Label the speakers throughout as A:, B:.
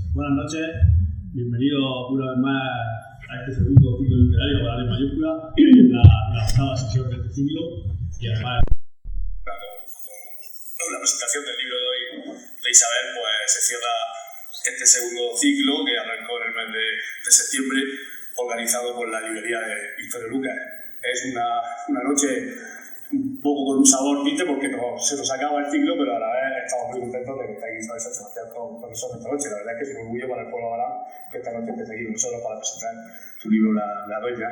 A: Buenas noches, bienvenidos una vez más a este segundo ciclo literario para en mayúscula, la octava sesión de este ciclo y además
B: con la presentación del libro de hoy de Isabel, pues se cierra este segundo ciclo que arrancó en el mes de septiembre, organizado por la librería de Victorio Lucas. Es una noche un poco con un sabor triste porque se nos acaba el ciclo, pero a la vez estamos muy contentos de que esté aquí Isabel San Sebastián con nosotros esta noche. La verdad es que es un orgullo para el pueblo avarán que esta noche esté aquí con nosotros para presentar su libro La Dueña.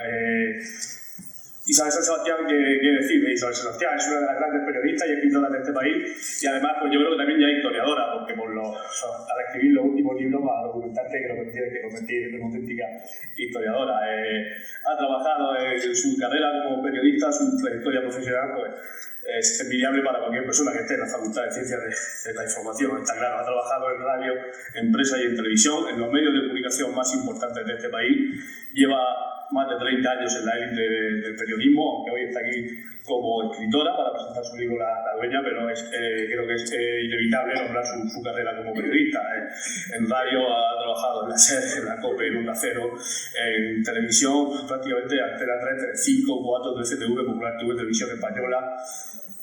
B: Isabel San Sebastián, ¿qué decir de Isabel San Sebastián? Es una de las grandes periodistas y escritoras de este país y además pues yo creo que también ya es historiadora porque al escribir los últimos libros para documentarte creo que tiene que convertir en una auténtica historiadora. Ha trabajado en su carrera como periodista, su trayectoria profesional pues es envidiable para cualquier persona que esté en la Facultad de Ciencias de la Información, está claro. Ha trabajado en radio, en prensa y en televisión, en los medios de comunicación más importantes de este país. Lleva más de 30 años en la élite del periodismo, aunque hoy está aquí como escritora para presentar su libro La Dueña, pero creo que es inevitable nombrar su carrera como periodista. En radio ha trabajado en la SER, en la COPE, en Onda Cero, en televisión, prácticamente Antena 3, Telecinco, 4, 13TV, Popular TV, Televisión Española,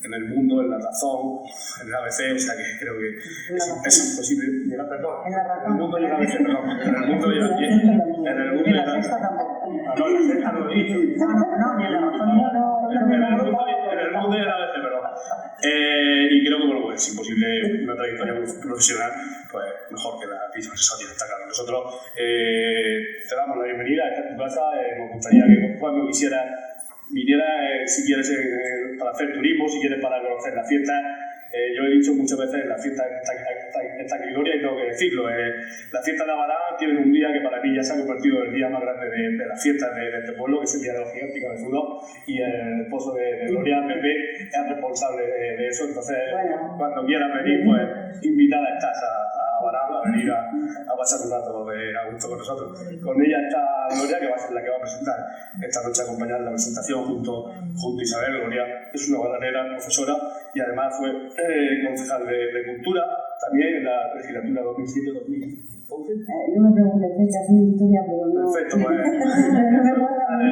B: en El Mundo, en La Razón, en el ABC, o sea que creo que es imposible llegar, perdón, en El Mundo y en el ABC, perdón, en El Mundo y en El Mundo y en la Sexta tampoco. No, en la Sexta no lo he dicho. No, ni en La Razón ni en El Mundo y en el ABC, perdón. Y creo que, bueno, pues es imposible una trayectoria profesional, pues mejor que la de Isabel San Sebastián, está claro. Nosotros te damos la bienvenida, esta es tu casa, nos gustaría que cuando quisieras viniera, si quieres para hacer turismo, si quieres para conocer la fiesta. Yo he dicho muchas veces la fiesta esta gloria y tengo que decirlo. La fiesta de Avarán tiene un día que para mí ya se ha convertido en el día más grande de las fiestas de este pueblo, que es el Día de los Gigantes Cabezudos, y el esposo de Gloria, Pepe, es responsable de eso. Entonces, cuando quieras venir, pues invitada estás a Avarán a venir a pasar un rato a gusto con nosotros. Con ella está Gloria, que va a ser la que va a presentar esta noche, acompañar la presentación junto a Isabel. Gloria es una guardanera, profesora, y además fue concejal de Cultura, también en la legislatura 2007-2011.
C: No me preguntes fechas en historia, pero no.
B: Perfecto, pues.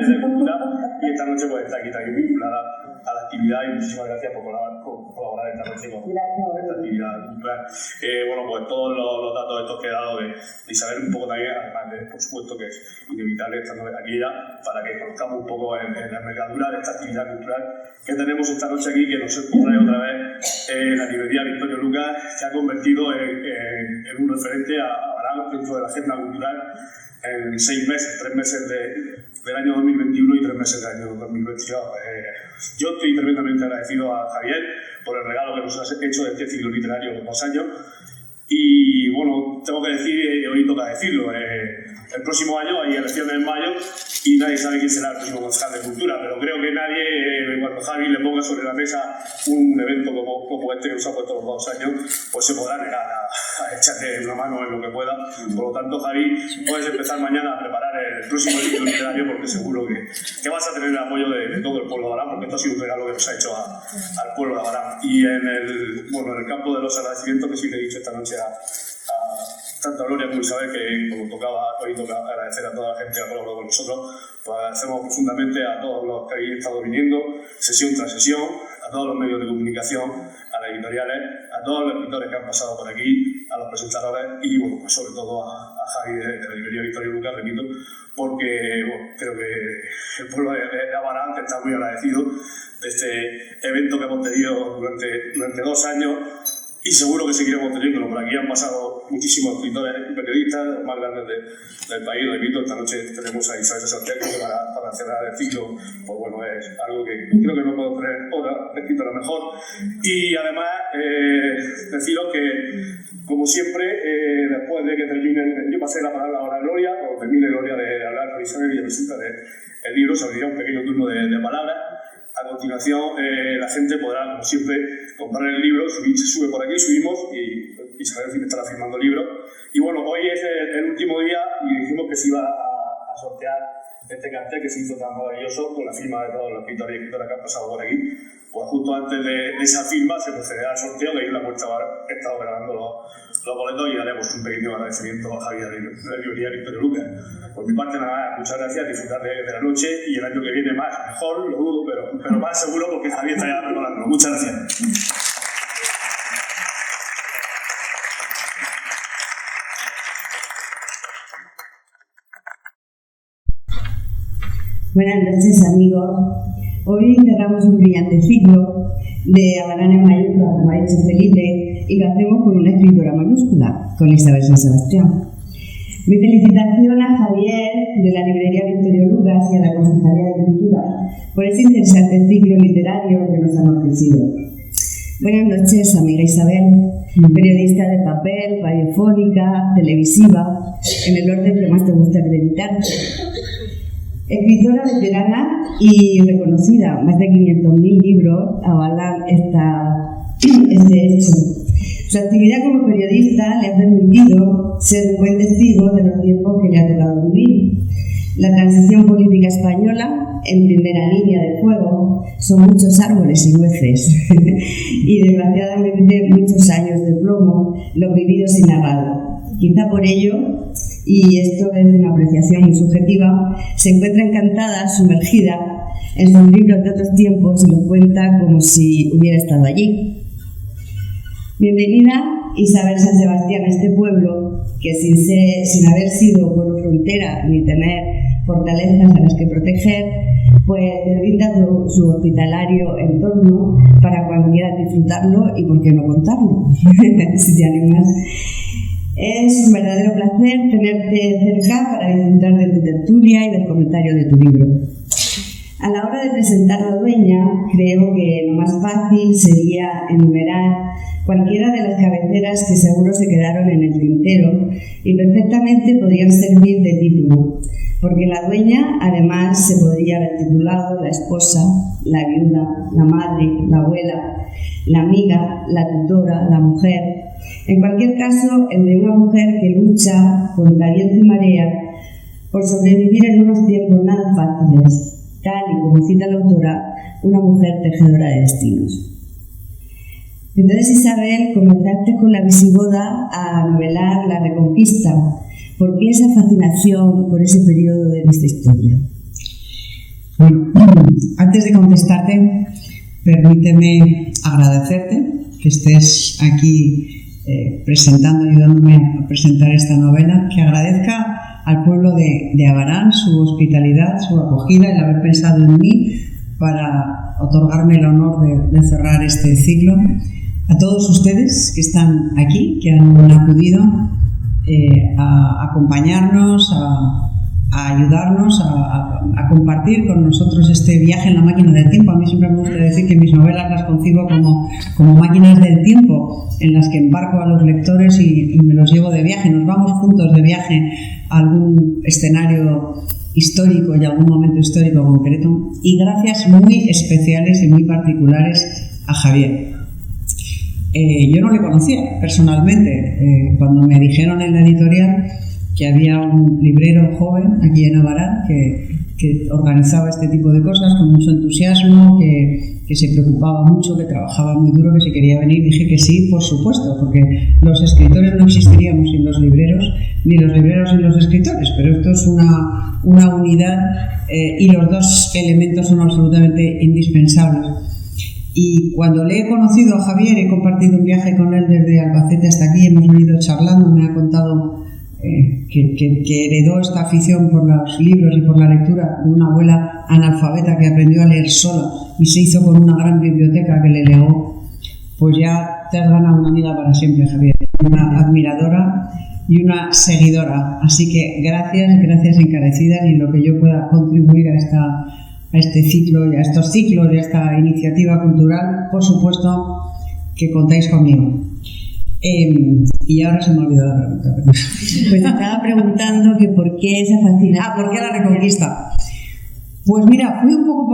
B: De Cultura, y esta noche pues está aquí también vinculada a la actividad y muchísimas gracias por colaborar esta noche con esta actividad cultural. Bueno, pues todos los datos estos que he dado de Isabel un poco también, además de, por supuesto, que es inevitable estando aquí ya, para que conozcamos un poco en la envergadura de esta actividad cultural que tenemos esta noche aquí, que nos trae otra vez la librería Victorio Lucas, que ha convertido en un referente a Avarán dentro de la agenda cultural en 6 meses, 3 meses del año 2021 y 3 meses del año 2022. Yo estoy tremendamente agradecido a Javier por el regalo que nos has hecho de este ciclo literario en 2 años. Y bueno, tengo que decir, y hoy toca decirlo, el próximo año hay elecciones en mayo y nadie sabe quién será el próximo concejal de Cultura, pero creo que nadie, cuando Javi le ponga sobre la mesa un evento como este que nos ha puesto los 2 años, pues se podrá negar a echarte una mano en lo que pueda. Por lo tanto, Javi, puedes empezar mañana a preparar el próximo ciclo literario porque seguro que vas a tener el apoyo de todo el pueblo de Avarán, porque esto ha sido un regalo que nos ha hecho al pueblo de Avarán. Y en el campo de los agradecimientos, que sí le he dicho esta noche a tanto a Gloria como a Isabel, que como hoy toca agradecer a toda la gente que ha colaborado con nosotros, pues agradecemos profundamente a todos los que habéis estado viniendo, sesión tras sesión, a todos los medios de comunicación, a las editoriales, a todos los escritores que han pasado por aquí, a los presentadores y, bueno, pues sobre todo a Javi de la librería Victorio Lucas, repito, porque creo que el pueblo de Avarán está muy agradecido de este evento que hemos tenido durante 2 años. Y seguro que seguiremos teniéndolo. Por aquí han pasado muchísimos escritores y periodistas, los más grandes del país. Repito, esta noche tenemos a Isabel San Sebastián para cerrar el ciclo. Pues bueno, es algo que creo que no puedo tener otra escritora mejor. Y además, deciros que, como siempre, después de que termine, yo pasé la palabra ahora a Gloria, cuando termine Gloria de hablar con Isabel y de presentar el libro, se abrirá un pequeño turno de palabras. A continuación, la gente podrá, como siempre, comprar el libro, se sube por aquí, subimos y Isabel estará firmando el libro. Y bueno, hoy es el último día y dijimos que se iba a sortear este cartel que se hizo tan maravilloso con la firma de todos los escritores y escritoras que han pasado por aquí. Pues pues justo antes de esa firma se procederá al sorteo, que ahí en la puerta he estado grabando los boletos y haremos un pequeño agradecimiento a Javier de la librería Victorio Lucas. Por mi parte nada, muchas gracias, disfrutar de la noche y el año que viene más, mejor, lo dudo, pero más seguro porque Javier está ya preparando. Muchas gracias.
C: Buenas noches, amigos. Hoy cerramos un brillante ciclo de Abarán en mayúscula, como ha dicho Felipe, y lo hacemos con una escritora mayúscula, con Isabel San Sebastián. Mi felicitación a Javier de la librería Victorio Lucas y a la Concejalía de Cultura por ese interesante ciclo literario que nos han ofrecido. Buenas noches, amiga Isabel, periodista de papel, radiofónica, televisiva, en el orden que más te gusta acreditar. Escritora veterana y reconocida, más de 500.000 libros avalan este hecho. Su actividad como periodista le ha permitido ser un buen testigo de los tiempos que le ha tocado vivir. La transición política española, en primera línea de fuego, son muchos árboles y nueces y desgraciadamente muchos años de plomo, los vividos y narrados. Quizá por ello, y esto es una apreciación muy subjetiva, se encuentra encantada, sumergida en sus libros de otros tiempos y los cuenta como si hubiera estado allí. Bienvenida, Isabel San Sebastián, a este pueblo que sin haber sido pueblo frontera ni tener fortalezas a las que proteger, pues te brinda su hospitalario entorno para cuando quieras disfrutarlo y por qué no contarlo, si te animas. Es un verdadero placer tenerte cerca para disfrutar de tu tertulia y del comentario de tu libro. A la hora de presentar a la dueña, creo que lo más fácil sería enumerar cualquiera de las cabeceras que seguro se quedaron en el tintero y perfectamente podrían servir de título, porque la dueña además se podría haber titulado la esposa, la viuda, la madre, la abuela, la amiga, la tutora, la mujer. En cualquier caso, el de una mujer que lucha contra viento y marea por sobrevivir en unos tiempos nada fáciles, tal y como cita la autora, una mujer tejedora de destinos. Entonces, Isabel, comenzaste con la visigoda a novelar La Reconquista. ¿Por qué esa fascinación por ese periodo de nuestra historia?
D: Bueno, antes de contestarte, permíteme agradecerte que estés aquí ayudándome a presentar esta novela, que agradezca al pueblo de Abarán su hospitalidad, su acogida, el haber pensado en mí para otorgarme el honor de cerrar este ciclo. A todos ustedes que están aquí, que han acudido a acompañarnos, a ayudarnos, a compartir con nosotros este viaje en la máquina del tiempo. A mí siempre me gusta decir que mis novelas las concibo como máquinas del tiempo en las que embarco a los lectores y me los llevo de viaje. Nos vamos juntos de viaje a algún escenario histórico y algún momento histórico concreto. Y gracias muy especiales y muy particulares a Javier. Yo no le conocía personalmente. Cuando me dijeron en la editorial que había un librero joven aquí en Abarán que organizaba este tipo de cosas con mucho entusiasmo, que se preocupaba mucho, que trabajaba muy duro, que se quería venir, dije que sí, por supuesto, porque los escritores no existiríamos sin los libreros, ni los libreros sin los escritores, pero esto es una unidad y los dos elementos son absolutamente indispensables. Y cuando le he conocido a Javier, he compartido un viaje con él desde Albacete hasta aquí, hemos venido charlando, me ha contado que heredó esta afición por los libros y por la lectura de una abuela analfabeta que aprendió a leer sola y se hizo con una gran biblioteca que le legó. Pues ya te has ganado una amiga para siempre, Javier, una admiradora y una seguidora. Así que gracias encarecidas, y lo que yo pueda contribuir a este ciclo y a estos ciclos y a esta iniciativa cultural, por supuesto que contáis conmigo. Y ahora se me ha olvidado la pregunta.
C: Pues estaba preguntando que por qué esa fascinación.
D: ¿Por qué La Reconquista? Pues mira, fue un poco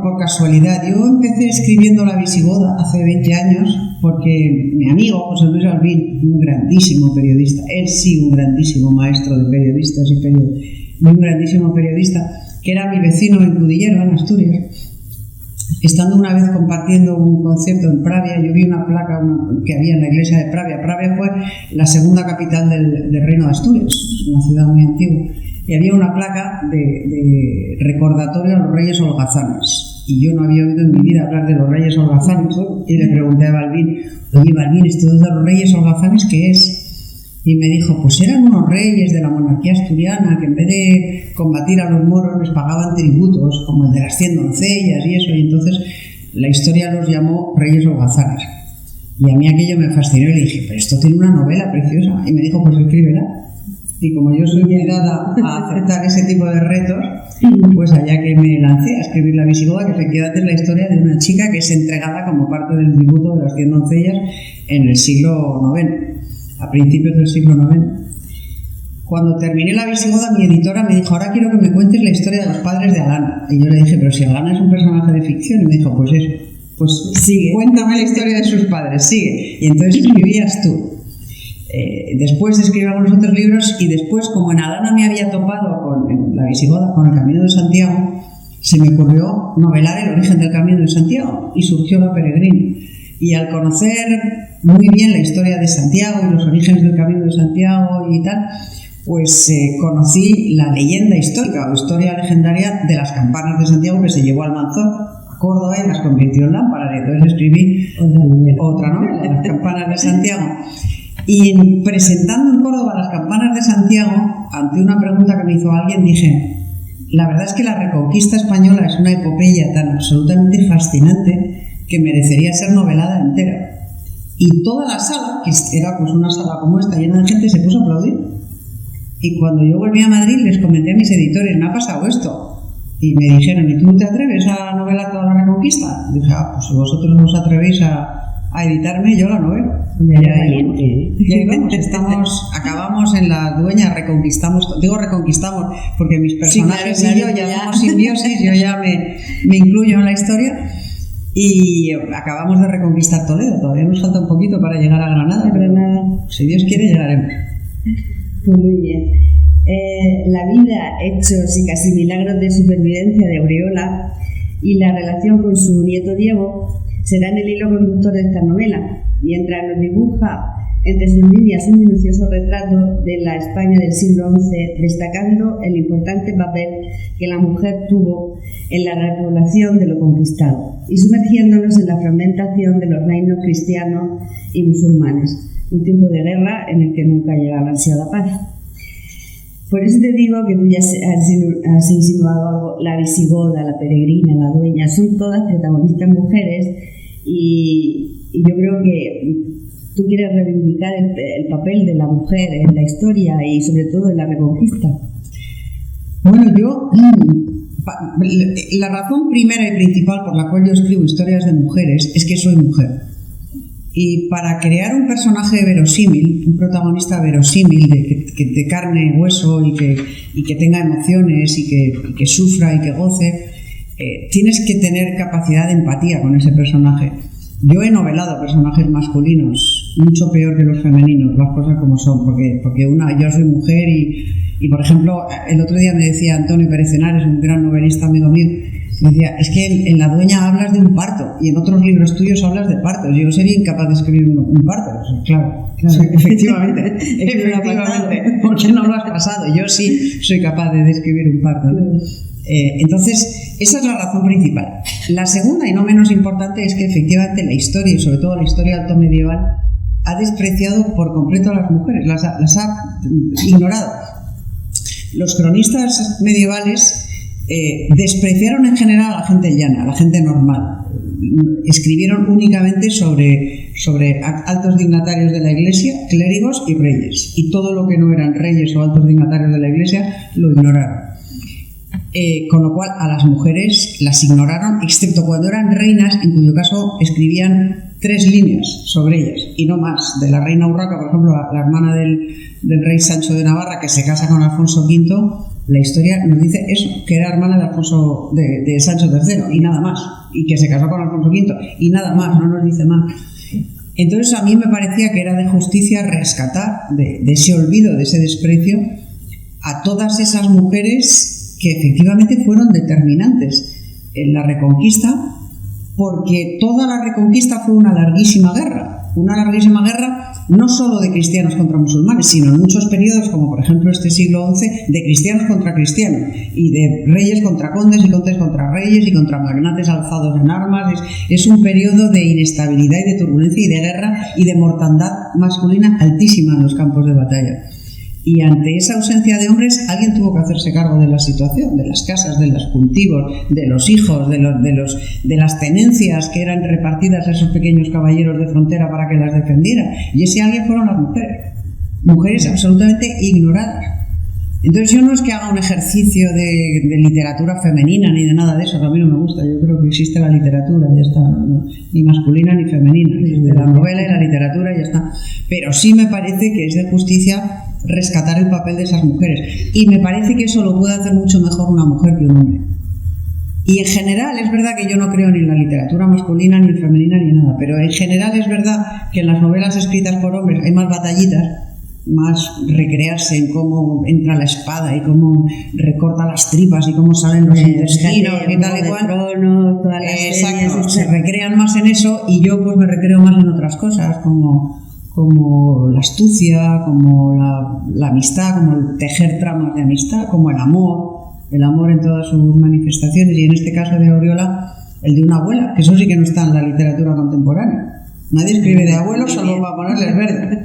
D: por casualidad. Yo empecé escribiendo La Visigoda hace 20 años porque mi amigo José Luis Albín, un grandísimo periodista, él sí, un grandísimo maestro de periodistas y un grandísimo periodista, que era mi vecino en Cudillero, en Asturias, estando una vez compartiendo un concierto en Pravia, yo vi una placa que había en la iglesia de Pravia. Pravia fue la segunda capital del Reino de Asturias, una ciudad muy antigua, y había una placa de recordatorio a los reyes holgazanes. Y yo no había oído en mi vida hablar de los reyes holgazanes, y le pregunté a Balbín: oye, Balbín, ¿esto de los reyes holgazanes qué es? Y me dijo: pues eran unos reyes de la monarquía asturiana que en vez de combatir a los moros les pagaban tributos, como el de las 100 doncellas y eso, y entonces la historia los llamó reyes holgazanes. Y a mí aquello me fascinó y le dije: pero esto tiene una novela preciosa. Y me dijo: pues escríbela. Y como yo soy muy dada a aceptar ese tipo de retos, pues allá que me lancé a escribir La Visigoda, que efectivamente es la historia de una chica que es entregada como parte del tributo de las 100 doncellas en el siglo IX, a principios del siglo IX. Cuando terminé La Visigoda, mi editora me dijo: ahora quiero que me cuentes la historia de los padres de Alana. Y yo le dije: pero si Alana es un personaje de ficción. Y me dijo: pues eso, pues sigue, cuéntame la historia de sus padres, sigue. Y entonces escribías tú. Después escribíamos los otros libros, y después, como en Alana me había topado con La Visigoda, con el Camino de Santiago, se me ocurrió novelar el origen del Camino de Santiago, y surgió La Peregrina. Y al conocer muy bien la historia de Santiago y los orígenes del Camino de Santiago y tal, pues conocí la leyenda histórica o historia legendaria de las campanas de Santiago, que se llevó al Manzor, a Córdoba, y las convirtió en lámparas. Y entonces escribí otra novela, Las campanas de Santiago. Y presentando en Córdoba Las campanas de Santiago, ante una pregunta que me hizo alguien, dije: la verdad es que la Reconquista española es una epopeya tan absolutamente fascinante que merecería ser novelada entera. Y toda la sala, que era pues una sala como esta, llena de gente, se puso a aplaudir. Y cuando yo volví a Madrid les comenté a mis editores: me ha pasado esto. Y me dijeron: ¿y tú te atreves a novelar toda la Reconquista? Y dije: pues si vosotros no os atrevéis a editarme, yo la novela. Y ahí vamos, acabamos en La Dueña, reconquistamos porque mis personajes y yo ya somos simbiosis, yo ya me incluyo en la historia, y acabamos de reconquistar Toledo. Todavía nos falta un poquito para llegar a Granada, pero si Dios quiere llegaremos.
C: Pues muy bien. La vida, hechos y casi milagros de supervivencia de Aureola y la relación con su nieto Diego serán el hilo conductor de esta novela, mientras nos dibuja entre sus líneas un minucioso retrato de la España del siglo XI, destacando el importante papel que la mujer tuvo en la repoblación de lo conquistado y sumergiéndonos en la fragmentación de los reinos cristianos y musulmanes, un tiempo de guerra en el que nunca llega la ansiada paz. Por eso te digo que tú ya has insinuado algo. La Visigoda, La Peregrina, La Dueña, son todas protagonistas mujeres, y yo creo que tú quieres reivindicar el papel de la mujer en la historia y sobre todo en la Reconquista.
D: Bueno, la razón primera y principal por la cual yo escribo historias de mujeres es que soy mujer. Y para crear un personaje verosímil, un protagonista verosímil, de carne y hueso, y que tenga emociones, y que sufra y que goce, tienes que tener capacidad de empatía con ese personaje. Yo he novelado personajes masculinos mucho peor que los femeninos, las cosas como son, porque yo soy mujer y por ejemplo, el otro día me decía Antonio Pérez Henares, un gran novelista amigo mío, me decía: es que en La Dueña hablas de un parto, y en otros libros tuyos hablas de partos. Yo sería incapaz de escribir un parto. Claro, efectivamente, porque no lo has pasado. Yo sí soy capaz de describir un parto, ¿no? Entonces, esa es la razón principal. La segunda, y no menos importante, es que efectivamente la historia, y sobre todo la historia alto medieval, ha despreciado por completo a las mujeres, las ha ignorado. Los cronistas medievales despreciaron en general a la gente llana, a la gente normal. Escribieron únicamente sobre altos dignatarios de la Iglesia, clérigos y reyes, y todo lo que no eran reyes o altos dignatarios de la Iglesia lo ignoraron. Con lo cual a las mujeres las ignoraron, excepto cuando eran reinas, en cuyo caso escribían 3 líneas sobre ellas y no más. De la reina Urraca, por ejemplo, la hermana del rey Sancho de Navarra, que se casa con Alfonso V, la historia nos dice eso, que era hermana de Sancho III, y nada más, y que se casó con Alfonso V, y nada más, no nos dice más. Entonces a mí me parecía que era de justicia rescatar de ese olvido, de ese desprecio, a todas esas mujeres que efectivamente fueron determinantes en la Reconquista, porque toda la Reconquista fue una larguísima guerra no solo de cristianos contra musulmanes, sino en muchos periodos, como por ejemplo este siglo XI, de cristianos contra cristianos, y de reyes contra condes, y condes contra reyes, y contra magnates alzados en armas. Es un periodo de inestabilidad y de turbulencia y de guerra y de mortandad masculina altísima en los campos de batalla. Y ante esa ausencia de hombres, alguien tuvo que hacerse cargo de la situación, de las casas, de los cultivos, de los hijos, de las tenencias que eran repartidas a esos pequeños caballeros de frontera para que las defendieran. Y ese alguien fueron las mujeres absolutamente ignoradas. Entonces yo no es que haga un ejercicio de literatura femenina ni de nada de eso, que a mí no me gusta. Yo creo que existe la literatura, ya está, ¿no? Ni masculina ni femenina, existe la novela y la literatura, ya está. Pero sí me parece que es de justicia rescatar el papel de esas mujeres, y me parece que eso lo puede hacer mucho mejor una mujer que un hombre. Y en general es verdad que yo no creo ni en la literatura masculina ni femenina ni nada, pero en general es verdad que en las novelas escritas por hombres hay más batallitas, más recrearse en cómo entra la espada y cómo recorta las tripas y cómo salen los intestinos y tal y cual. Exacto, se recrean más en eso, y yo pues me recreo más en otras cosas, como la astucia, como la amistad, como el tejer tramas de amistad, como el amor en todas sus manifestaciones, y en este caso de Auriola, el de una abuela, que eso sí que no está en la literatura contemporánea. Nadie escribe de abuelos solo para ponerles verde.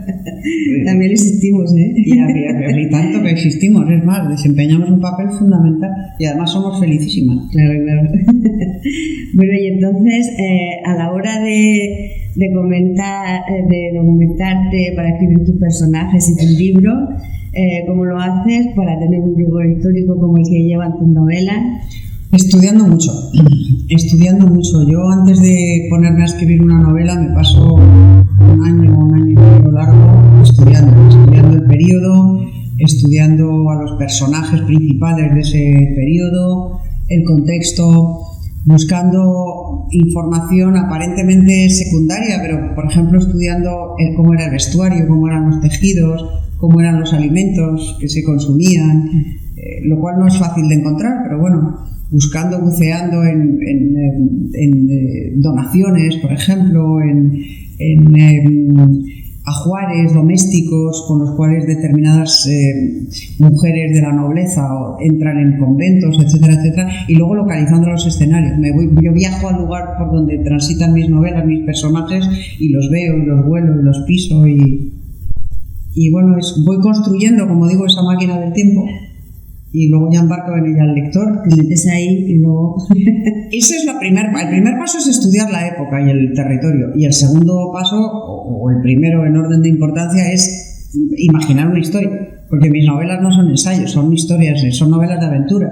C: También existimos, ¿eh?
D: Y tanto que existimos, es más, desempeñamos un papel fundamental y además somos felicísimas.
C: Claro. Bueno, y entonces, a la hora de documentarte para escribir tus personajes y tus libros, ¿cómo lo haces para tener un rigor histórico como el que llevan tus novelas?
D: Estudiando mucho. Yo antes de ponerme a escribir una novela me paso un año y medio largo estudiando el periodo, estudiando a los personajes principales de ese periodo, el contexto, buscando información aparentemente secundaria, pero por ejemplo estudiando cómo era el vestuario, cómo eran los tejidos, cómo eran los alimentos que se consumían, lo cual no es fácil de encontrar, pero bueno, buceando en donaciones, por ejemplo, en ajuares domésticos con los cuales determinadas mujeres de la nobleza entran en conventos, etcétera, etcétera, y luego localizando los escenarios. Yo viajo al lugar por donde transitan mis novelas, mis personajes, y los veo, y los vuelo, y los piso, y bueno, voy construyendo, como digo, esa máquina del tiempo, y luego ya embarco en ella al lector,
C: te metes ahí y luego...
D: Ese es el primer paso, es estudiar la época y el territorio, y el segundo paso, o el primero en orden de importancia, es imaginar una historia, porque mis novelas no son ensayos, son historias, son novelas de aventura,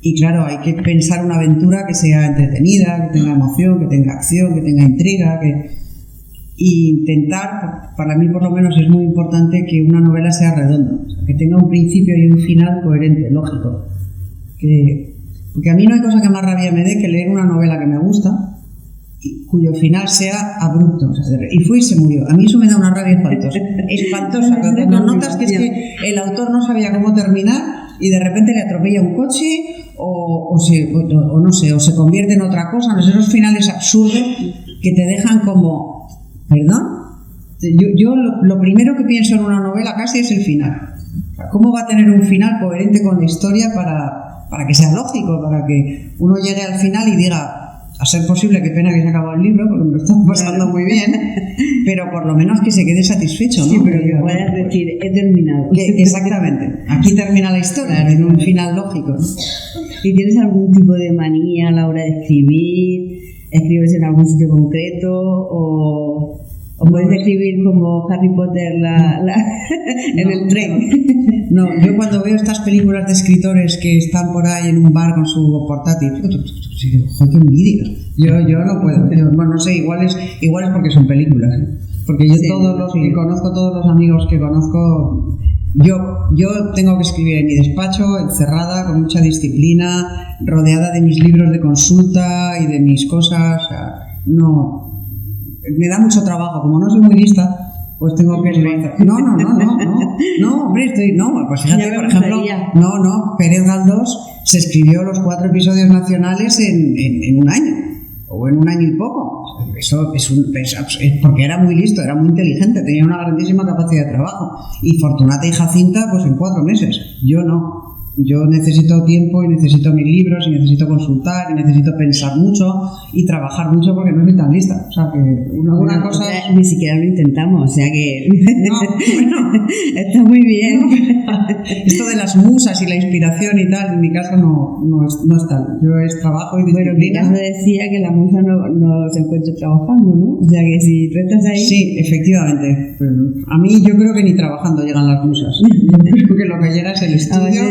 D: y claro, hay que pensar una aventura que sea entretenida, que tenga emoción, que tenga acción, que tenga intriga, y intentar, para mí por lo menos es muy importante que una novela sea redonda, que tenga un principio y un final coherente, lógico. Porque a mí no hay cosa que más rabia me dé que leer una novela que me gusta y cuyo final sea abrupto, o sea, y fue y se murió. A mí eso me da una rabia espantosa, cuando notas que es que el autor no sabía cómo terminar y de repente le atropella un coche o no sé, o se convierte en otra cosa, no sé, esos finales absurdos que te dejan como... ¿Perdón? Yo lo primero que pienso en una novela casi es el final. O sea, ¿cómo va a tener un final coherente con la historia para que sea lógico, para que uno llegue al final y diga, a ser posible, qué pena que se acabó el libro, porque me lo están pasando muy bien, pero por lo menos que se quede satisfecho, ¿no?
C: Sí, pero que puedas decir, he terminado.
D: Exactamente. Aquí termina la historia, en un final lógico, ¿no?
C: ¿Y tienes algún tipo de manía a la hora de escribir? ¿Escribes en algún sitio concreto o puedes escribir como Harry Potter en el tren?
D: No, yo cuando veo estas películas de escritores que están por ahí en un bar con su portátil, ¡joder, qué envidia! Yo no puedo. Bueno, no sé, igual es porque son películas, ¿eh? Porque yo todos los amigos que conozco, yo tengo que escribir en mi despacho, encerrada, con mucha disciplina, rodeada de mis libros de consulta y de mis cosas. O sea, no, me da mucho trabajo, como no soy muy lista, pues tengo que... No, hombre, pues fíjate, por ejemplo, Pérez Galdós se escribió los 4 episodios nacionales en un año. o en un año y poco. Eso es porque era muy listo, era muy inteligente, tenía una grandísima capacidad de trabajo. Y Fortunata y Jacinta, pues en 4 meses. Yo no. Yo necesito tiempo y necesito mis libros y necesito consultar y necesito pensar mucho y trabajar mucho porque no soy tan lista. O sea, que una cosa...
C: Ni siquiera lo intentamos, o sea que...
D: No, bueno,
C: está muy bien.
D: Esto de las musas y la inspiración y tal, en mi caso no es tal. Yo es trabajo y disciplina.
C: Bueno, en mi caso decía que la musa no se encuentra trabajando, ¿no? O sea que si tú estás ahí...
D: Sí, efectivamente. A mí yo creo que ni trabajando llegan las musas. Yo creo que lo que llega es el estudio,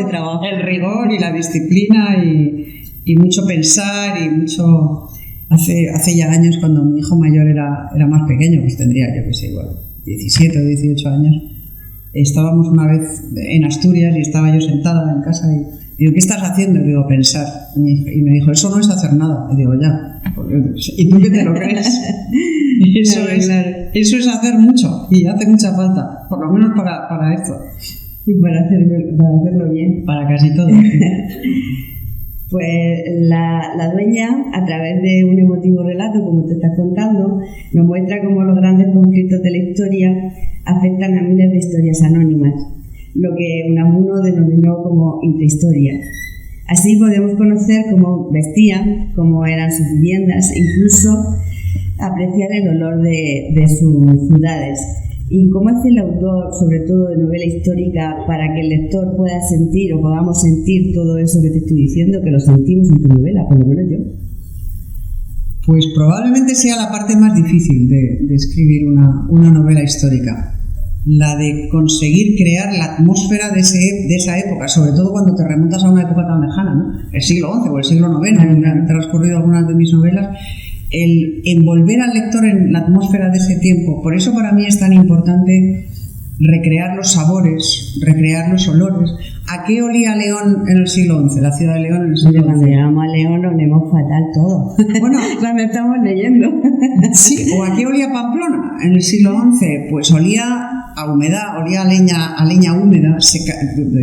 D: el rigor y la disciplina y mucho pensar y mucho... Hace ya años, cuando mi hijo mayor era más pequeño, pues tendría, yo que sé, igual 17 o 18 años, estábamos una vez en Asturias y estaba yo sentada en casa y digo, ¿qué estás haciendo? Y digo, pensar. Y me dijo, eso no es hacer nada. Y digo, ya. ¿Y tú qué te lo crees? Eso es hacer mucho y hace mucha falta, por lo menos para esto.
C: Y para hacerlo bien.
D: Para casi todo.
C: Pues la dueña, a través de un emotivo relato, como te estás contando, nos muestra cómo los grandes conflictos de la historia afectan a miles de historias anónimas, lo que Unamuno denominó como intrahistoria. Así podemos conocer cómo vestían, cómo eran sus viviendas, incluso apreciar el olor de sus ciudades. ¿Y cómo hace el autor, sobre todo de novela histórica, para que el lector pueda sentir o podamos sentir todo eso que te estoy diciendo, que lo sentimos en tu novela, por lo menos yo?
D: Pues probablemente sea la parte más difícil de escribir una novela histórica, la de conseguir crear la atmósfera de esa época, sobre todo cuando te remontas a una época tan lejana, ¿no? El siglo XI o el siglo IX, donde han transcurrido algunas de mis novelas. El envolver al lector en la atmósfera de ese tiempo. Por eso para mí es tan importante recrear los sabores, recrear los olores. ¿A qué olía León en el siglo XI? La ciudad de León en el siglo XI.
C: Cuando llegamos a León lo olemos fatal todo.
D: Bueno,
C: cuando estamos leyendo.
D: Sí, ¿o a qué olía Pamplona en el siglo XI? Pues olía a humedad, olía a leña húmeda,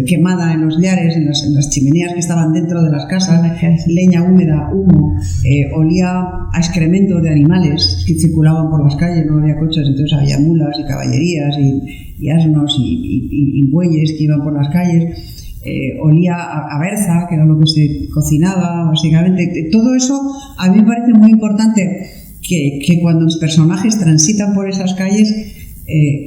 D: quemada en los llares, en las chimeneas que estaban dentro de las casas, leña húmeda, humo, olía a excrementos de animales que circulaban por las calles, no había coches, entonces había mulas y caballerías y asnos y bueyes que iban por las calles. Olía a berza, que era lo que se cocinaba, básicamente. Todo eso a mí me parece muy importante que cuando los personajes transitan por esas calles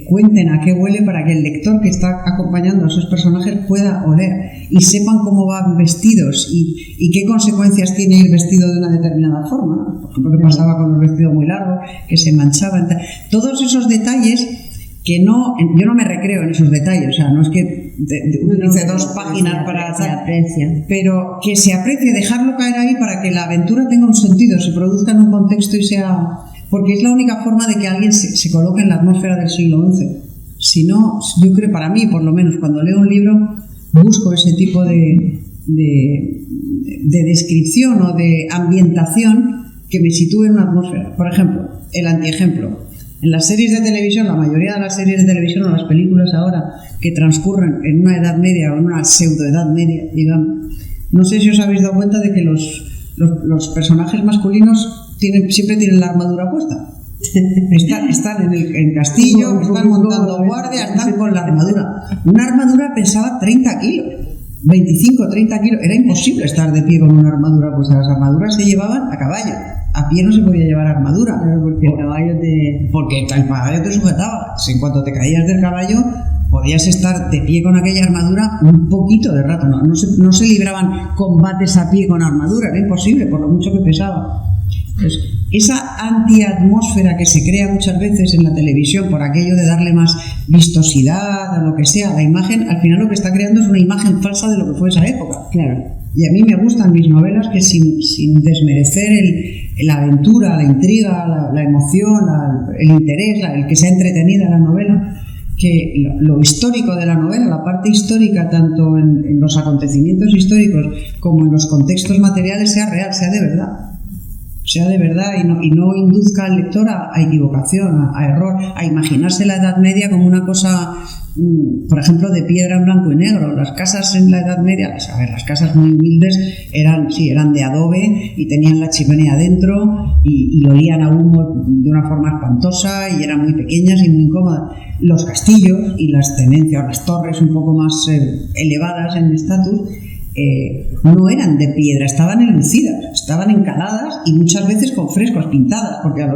D: cuenten a qué huele, para que el lector que está acompañando a esos personajes pueda oler y sepan cómo van vestidos y qué consecuencias tiene ir vestido de una determinada forma, ¿no? Por ejemplo, qué pasaba con los vestidos muy largos, que se manchaban, todos esos detalles que yo no me recreo en esos detalles, o sea, no es que utilice 2 páginas para
C: se aprecia,
D: pero que se aprecie, dejarlo caer ahí para que la aventura tenga un sentido, se produzca en un contexto y sea... Porque es la única forma de que alguien se coloque en la atmósfera del siglo XI. Si no, yo creo, para mí, por lo menos, cuando leo un libro, busco ese tipo de descripción o de ambientación que me sitúe en una atmósfera. Por ejemplo, el antiejemplo. En las series de televisión, la mayoría de las series de televisión o las películas ahora que transcurren en una edad media o en una pseudoedad media, digamos, no sé si os habéis dado cuenta de que los personajes masculinos siempre tienen la armadura puesta. Están en el castillo, están montando guardia, están con la armadura. Una armadura pesaba 30 kilos, 25, 30 kilos. Era imposible estar de pie con una armadura puesta. Las armaduras se llevaban a caballo. A pie no se podía llevar armadura.
C: Porque el
D: caballo te sujetaba. En cuanto te caías del caballo, podías estar de pie con aquella armadura un poquito de rato. No se libraban combates a pie con armadura. Era imposible, por lo mucho que pesaba. Pues esa antiatmósfera que se crea muchas veces en la televisión por aquello de darle más vistosidad a lo que sea, la imagen, al final lo que está creando es una imagen falsa de lo que fue esa época.
C: Claro.
D: Y a mí me gustan mis novelas que sin desmerecer la aventura, la intriga, la emoción, el interés, el que sea entretenida la novela, que lo histórico de la novela, la parte histórica, tanto en los acontecimientos históricos como en los contextos materiales, sea real, sea de verdad. sea de verdad y no induzca al lector a equivocación, a error, a imaginarse la Edad Media como una cosa, por ejemplo, de piedra en blanco y negro. Las casas en la Edad Media, las casas muy humildes eran de adobe y tenían la chimenea dentro y olían a humo de una forma espantosa y eran muy pequeñas y muy incómodas. Los castillos y las tenencias, las torres un poco más elevadas en estatus, no eran de piedra, estaban enlucidas, estaban encaladas y muchas veces con frescos pintadas, porque a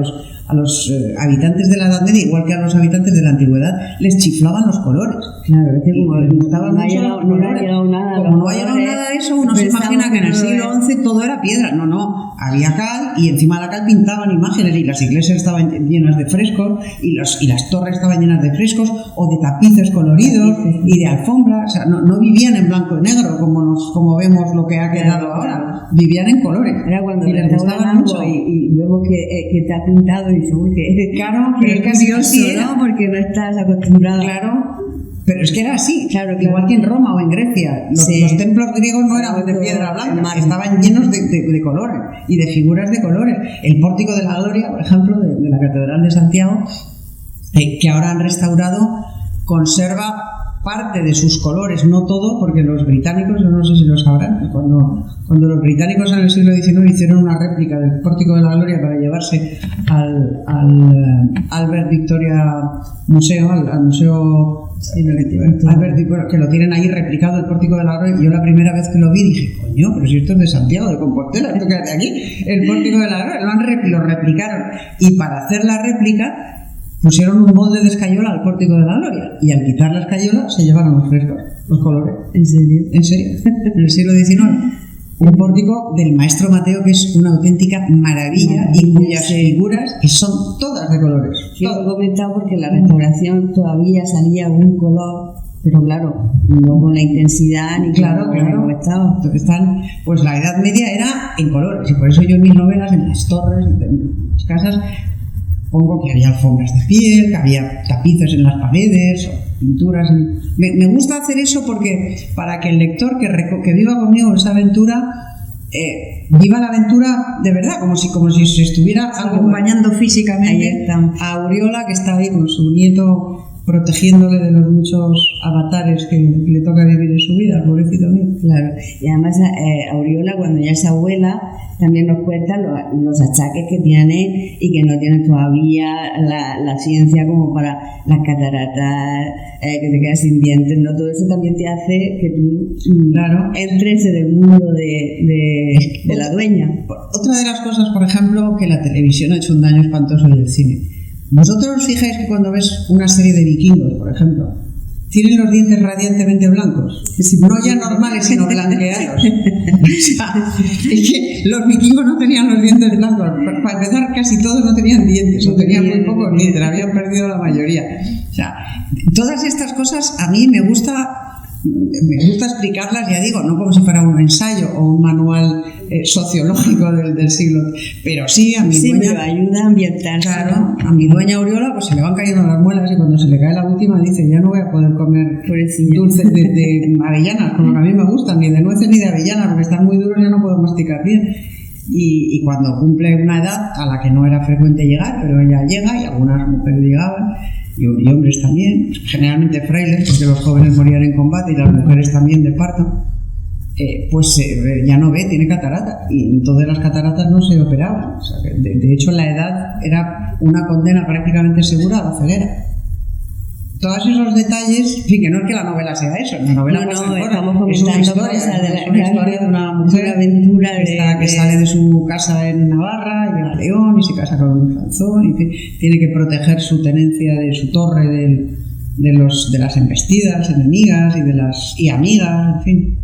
D: los habitantes de la Edad Media, igual que a los habitantes de la Antigüedad, les chiflaban los colores.
C: Claro, es que como
D: les gustaban mucho los colores. Como no ha llegado nada de eso, uno se imagina que en el siglo XI todo era piedra. No, había cal y encima de la cal pintaban imágenes y las iglesias estaban llenas de frescos y las torres estaban llenas de frescos o de tapices coloridos y de alfombras. O sea, no vivían en blanco y negro como vemos lo que ha quedado ahora. Vivían en colores.
C: Era cuando
D: y les gustaban mucho.
C: Y vemos que te ha pintado y dices, uy, que
D: claro, pero es que
C: curioso, ¿no? Porque no estás acostumbrada.
D: Claro. Pero es que era así,
C: claro.
D: Igual que en Roma o en Grecia. Los templos griegos no eran de piedra blanca, estaban llenos de colores y de figuras de colores. El Pórtico de la Gloria, por ejemplo, de la Catedral de Santiago, que ahora han restaurado, conserva parte de sus colores, no todo, porque los británicos, yo no sé si lo sabrán, cuando los británicos en el siglo XIX hicieron una réplica del Pórtico de la Gloria para llevarse al Albert Victoria Museo, al Museo Albert, que lo tienen ahí replicado el Pórtico de la Gloria, y yo la primera vez que lo vi dije, coño, pero si esto es de Santiago de Compostela, esto que es de aquí, el Pórtico de la Gloria, lo replicaron, y para hacer la réplica pusieron un molde de escayola al Pórtico de la Gloria y al quitar la escayola se llevaron los frescos, los colores.
C: ¿En serio?
D: En serio, en el siglo XIX. Un pórtico del maestro Mateo que es una auténtica maravilla y cuyas figuras que son todas de colores.
C: Yo lo he comentado porque en la restauración todavía salía un color, pero claro, no con la intensidad ni
D: claro.
C: Estaba.
D: Entonces pues la Edad Media era en colores y por eso yo en mis novelas, en las torres, en las casas, pongo que había alfombras de piel, que había tapices en las paredes, pinturas. Me gusta hacer eso porque para que el lector que viva conmigo esa aventura viva la aventura de verdad, como si se estuviera acompañando físicamente a Auriola, que está ahí con su nieto protegiéndole de los muchos avatares que le toca vivir en su vida, pobrecito mío.
C: Claro, y además Auriola, cuando ya es abuela, también nos cuenta los achaques que tiene y que no tiene todavía la ciencia como para las cataratas, que te quedas sin dientes, ¿no? Todo eso también te hace que tú entres en el mundo de la dueña.
D: Otra de las cosas, por ejemplo, que la televisión ha hecho un daño espantoso y el cine. ¿Vosotros os fijáis que cuando ves una serie de vikingos, por ejemplo, tienen los dientes radiantemente blancos? No ya normales, sino blanqueados. O sea, es que los vikingos no tenían los dientes blancos. Para empezar, casi todos no tenían dientes, o tenían muy pocos dientes, habían perdido la mayoría. O sea, todas estas cosas a mí me gusta explicarlas, ya digo, no como si fuera un ensayo o un manual sociológico del siglo, pero sí a mi dueña,
C: pero ayuda a ambientarse.
D: Claro, a mi dueña Auriola pues se le van cayendo las muelas y cuando se le cae la última dice, ya no voy a poder comer dulces de avellanas, como que a mí me gustan, ni de nueces ni de avellanas, porque están muy duros y ya no puedo masticar bien. Y cuando cumple una edad a la que no era frecuente llegar, pero ella llega y algunas mujeres llegaban, y hombres también, generalmente frailes, porque los jóvenes morían en combate y las mujeres también de parto, ya no ve, tiene catarata, y entonces las cataratas no se operaban. O sea, que de hecho la edad era una condena prácticamente segura a la ceguera. Todos esos detalles, en fin, que no es que la novela sea eso, la novela
C: estamos comentando
D: es una historia de una mujer
C: aventura
D: que sale de su casa en Navarra y llega a León y se casa con un franzón y tiene que proteger su tenencia de su torre de las embestidas enemigas y amigas, en fin.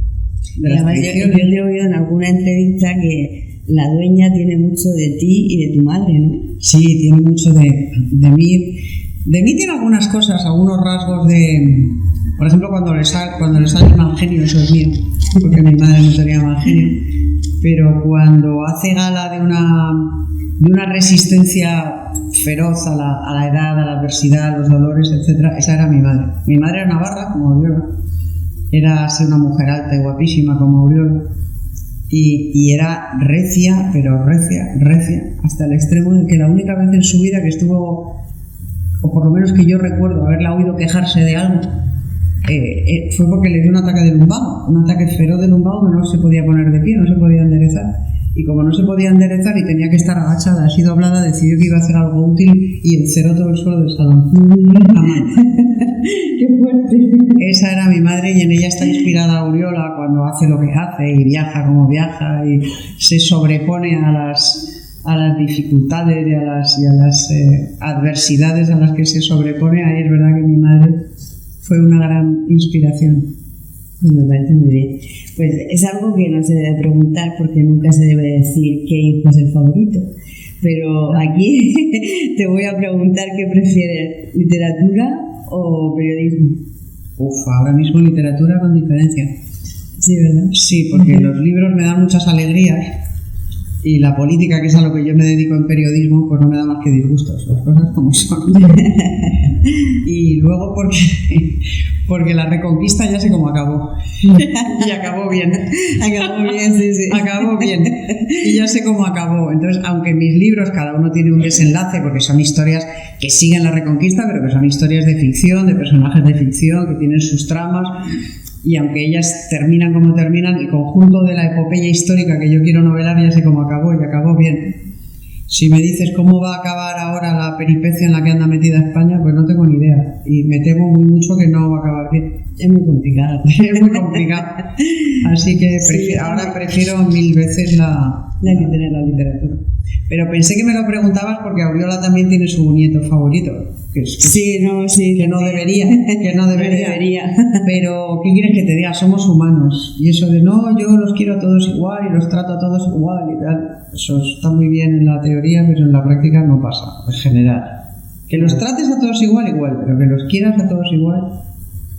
C: Yo he oído en alguna entrevista que la dueña tiene mucho de ti y de tu madre, ¿no?
D: Sí, tiene mucho de mí. De mí tiene algunas cosas, algunos rasgos de... Por ejemplo, cuando le sale mal genio, eso es mío, porque mi madre no tenía mal genio. Pero cuando hace gala de una resistencia feroz a la edad, a la adversidad, a los dolores, etc., esa era mi madre. Mi madre era navarra, como Auriola. Era así una mujer alta y guapísima como Auriola. y era recia, pero recia, hasta el extremo de que la única vez en su vida que estuvo, o por lo menos que yo recuerdo haberla oído quejarse de algo, fue porque le dio un ataque de lumbago, un ataque feroz de lumbago que no se podía poner de pie, no se podía enderezar. Y como no se podía enderezar y tenía que estar agachada, así doblada, decidió que iba a hacer algo útil y encerró todo el suelo del salón.
C: ¡Qué fuerte!
D: Esa era mi madre y en ella está inspirada Auriola cuando hace lo que hace y viaja como viaja y se sobrepone a las dificultades y a las adversidades a las que se sobrepone. Ahí es verdad que mi madre fue una gran inspiración.
C: Me parece muy bien. Pues es algo que no se debe preguntar porque nunca se debe decir qué hijo es el favorito. Pero aquí te voy a preguntar qué prefieres, literatura o periodismo.
D: Ahora mismo literatura con diferencia.
C: Sí, ¿verdad?
D: Sí, porque los libros me dan muchas alegrías y la política, que es a lo que yo me dedico en periodismo, pues no me da más que disgustos, las cosas como son. Y luego porque la Reconquista ya sé cómo acabó. Y acabó bien.
C: Acabó bien, sí.
D: Acabó bien. Y ya sé cómo acabó. Entonces, aunque mis libros cada uno tiene un desenlace, porque son historias que siguen la Reconquista, pero que son historias de ficción, de personajes de ficción, que tienen sus tramas, y aunque ellas terminan como terminan, el conjunto de la epopeya histórica que yo quiero novelar ya sé cómo acabó, y acabó bien. Si me dices cómo va a acabar ahora la peripecia en la que anda metida España, pues no tengo ni idea. Y me temo muy mucho que no va a acabar bien.
C: Es muy complicado.
D: Es muy complicado. Así que ahora prefiero 1000 veces la literatura. Pero pensé que me lo preguntabas porque Auriola también tiene su nieto favorito. Que no debería. Pero, ¿qué quieres que te diga? Somos humanos. Y eso de no, yo los quiero a todos igual y los trato a todos igual y tal. Eso está muy bien en la teoría, pero en la práctica no pasa, en general. Que los trates a todos igual, pero que los quieras a todos igual.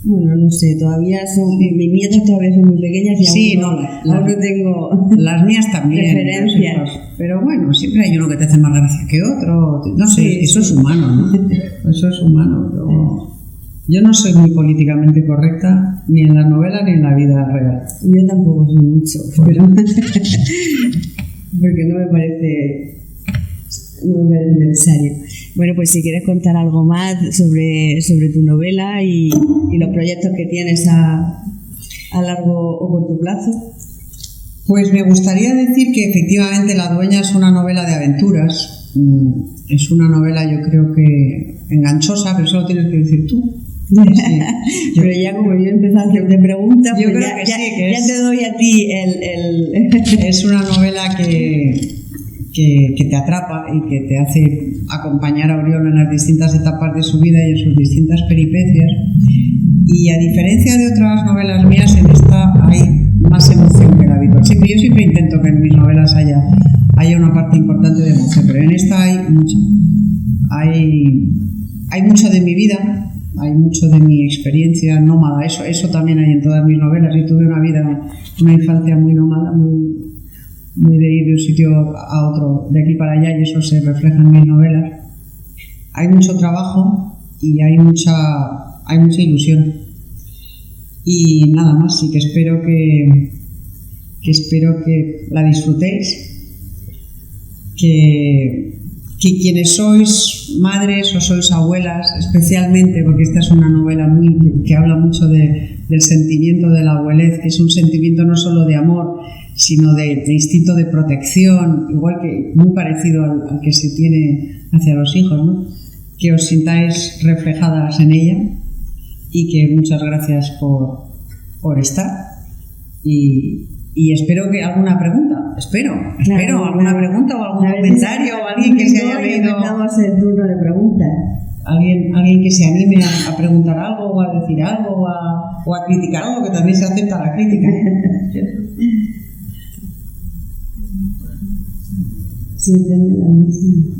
C: Bueno, no sé, mis nietas todavía son muy pequeñas y aún no tengo
D: las mías también
C: referencias.
D: Pero bueno, siempre hay uno que te hace más gracia que otro. No sé, eso es humano, ¿no? Eso es humano. Pero yo no soy muy políticamente correcta ni en las novelas ni en la vida real.
C: Yo tampoco soy mucho, pero porque no me parece necesario. Bueno, pues si quieres contar algo más sobre tu novela y los proyectos que tienes a largo o corto plazo.
D: Pues me gustaría decir que efectivamente La dueña es una novela de aventuras. Es una novela, yo creo que enganchosa, pero eso lo tienes que decir tú.
C: Sí. Pero ya como yo empecé a hacerte preguntas,
D: yo
C: pues
D: creo que
C: ya te doy a ti el...
D: Es una novela que te atrapa y que te hace acompañar a Auriola en las distintas etapas de su vida y en sus distintas peripecias. Y a diferencia de otras novelas mías, en esta hay más emoción que la habitual. Yo siempre intento que en mis novelas haya una parte importante de emoción, pero en esta hay mucho. Hay mucho de mi vida, hay mucho de mi experiencia nómada. Eso también hay en todas mis novelas. Yo tuve una infancia muy nómada, muy de ir de un sitio a otro, de aquí para allá, y eso se refleja en mis novelas. Hay mucho trabajo y hay mucha ilusión. Y nada más, sí que espero que la disfrutéis, que quienes sois madres o sois abuelas, especialmente, porque esta es una novela que habla mucho del sentimiento de la abuelez, que es un sentimiento no solo de amor, sino de instinto de protección, igual que muy parecido al que se tiene hacia los hijos, ¿no? Que os sintáis reflejadas en ella y que muchas gracias por estar y espero que alguna pregunta, espero alguna pregunta o algún comentario o alguien que se haya leído.
C: Empezamos el turno de preguntas.
D: Alguien que se anime a preguntar algo o a decir algo o a criticar algo, que también se acepta la crítica.
C: Sí, la misma.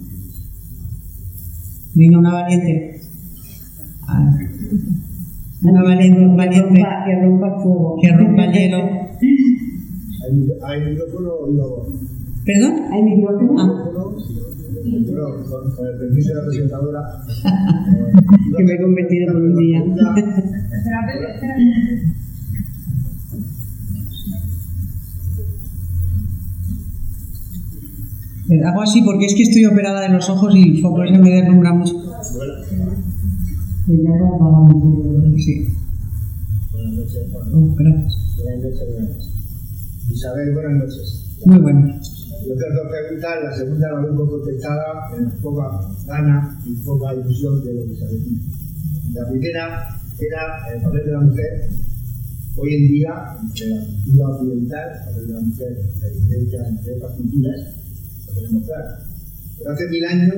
D: Venga, una valiente. Una valiente.
C: Que rompa el fuego.
D: Que rompa el hielo.
E: ¿Hay micrófono o no?
D: ¿Perdón?
C: ¿Hay micrófono?
E: Bueno, con el permiso de la presentadora.
C: Que me he convertido por un día.
E: Espérate.
D: Hago así porque es que estoy operada de los ojos y por eso me deslumbra mucho. Sí.
E: Buenas noches, Juan.
D: Oh, gracias.
E: Buenas noches. Isabel, buenas noches.
D: Muy bueno.
E: Yo tengo dos preguntas. La segunda la vengo contestada en poca gana y poca ilusión de lo que se avecina. La primera era el papel de la mujer. Hoy en día, entre la cultura occidental, el papel de la mujer, la diferencia entre otras culturas, lo tenemos claro. Pero hace 1000 años,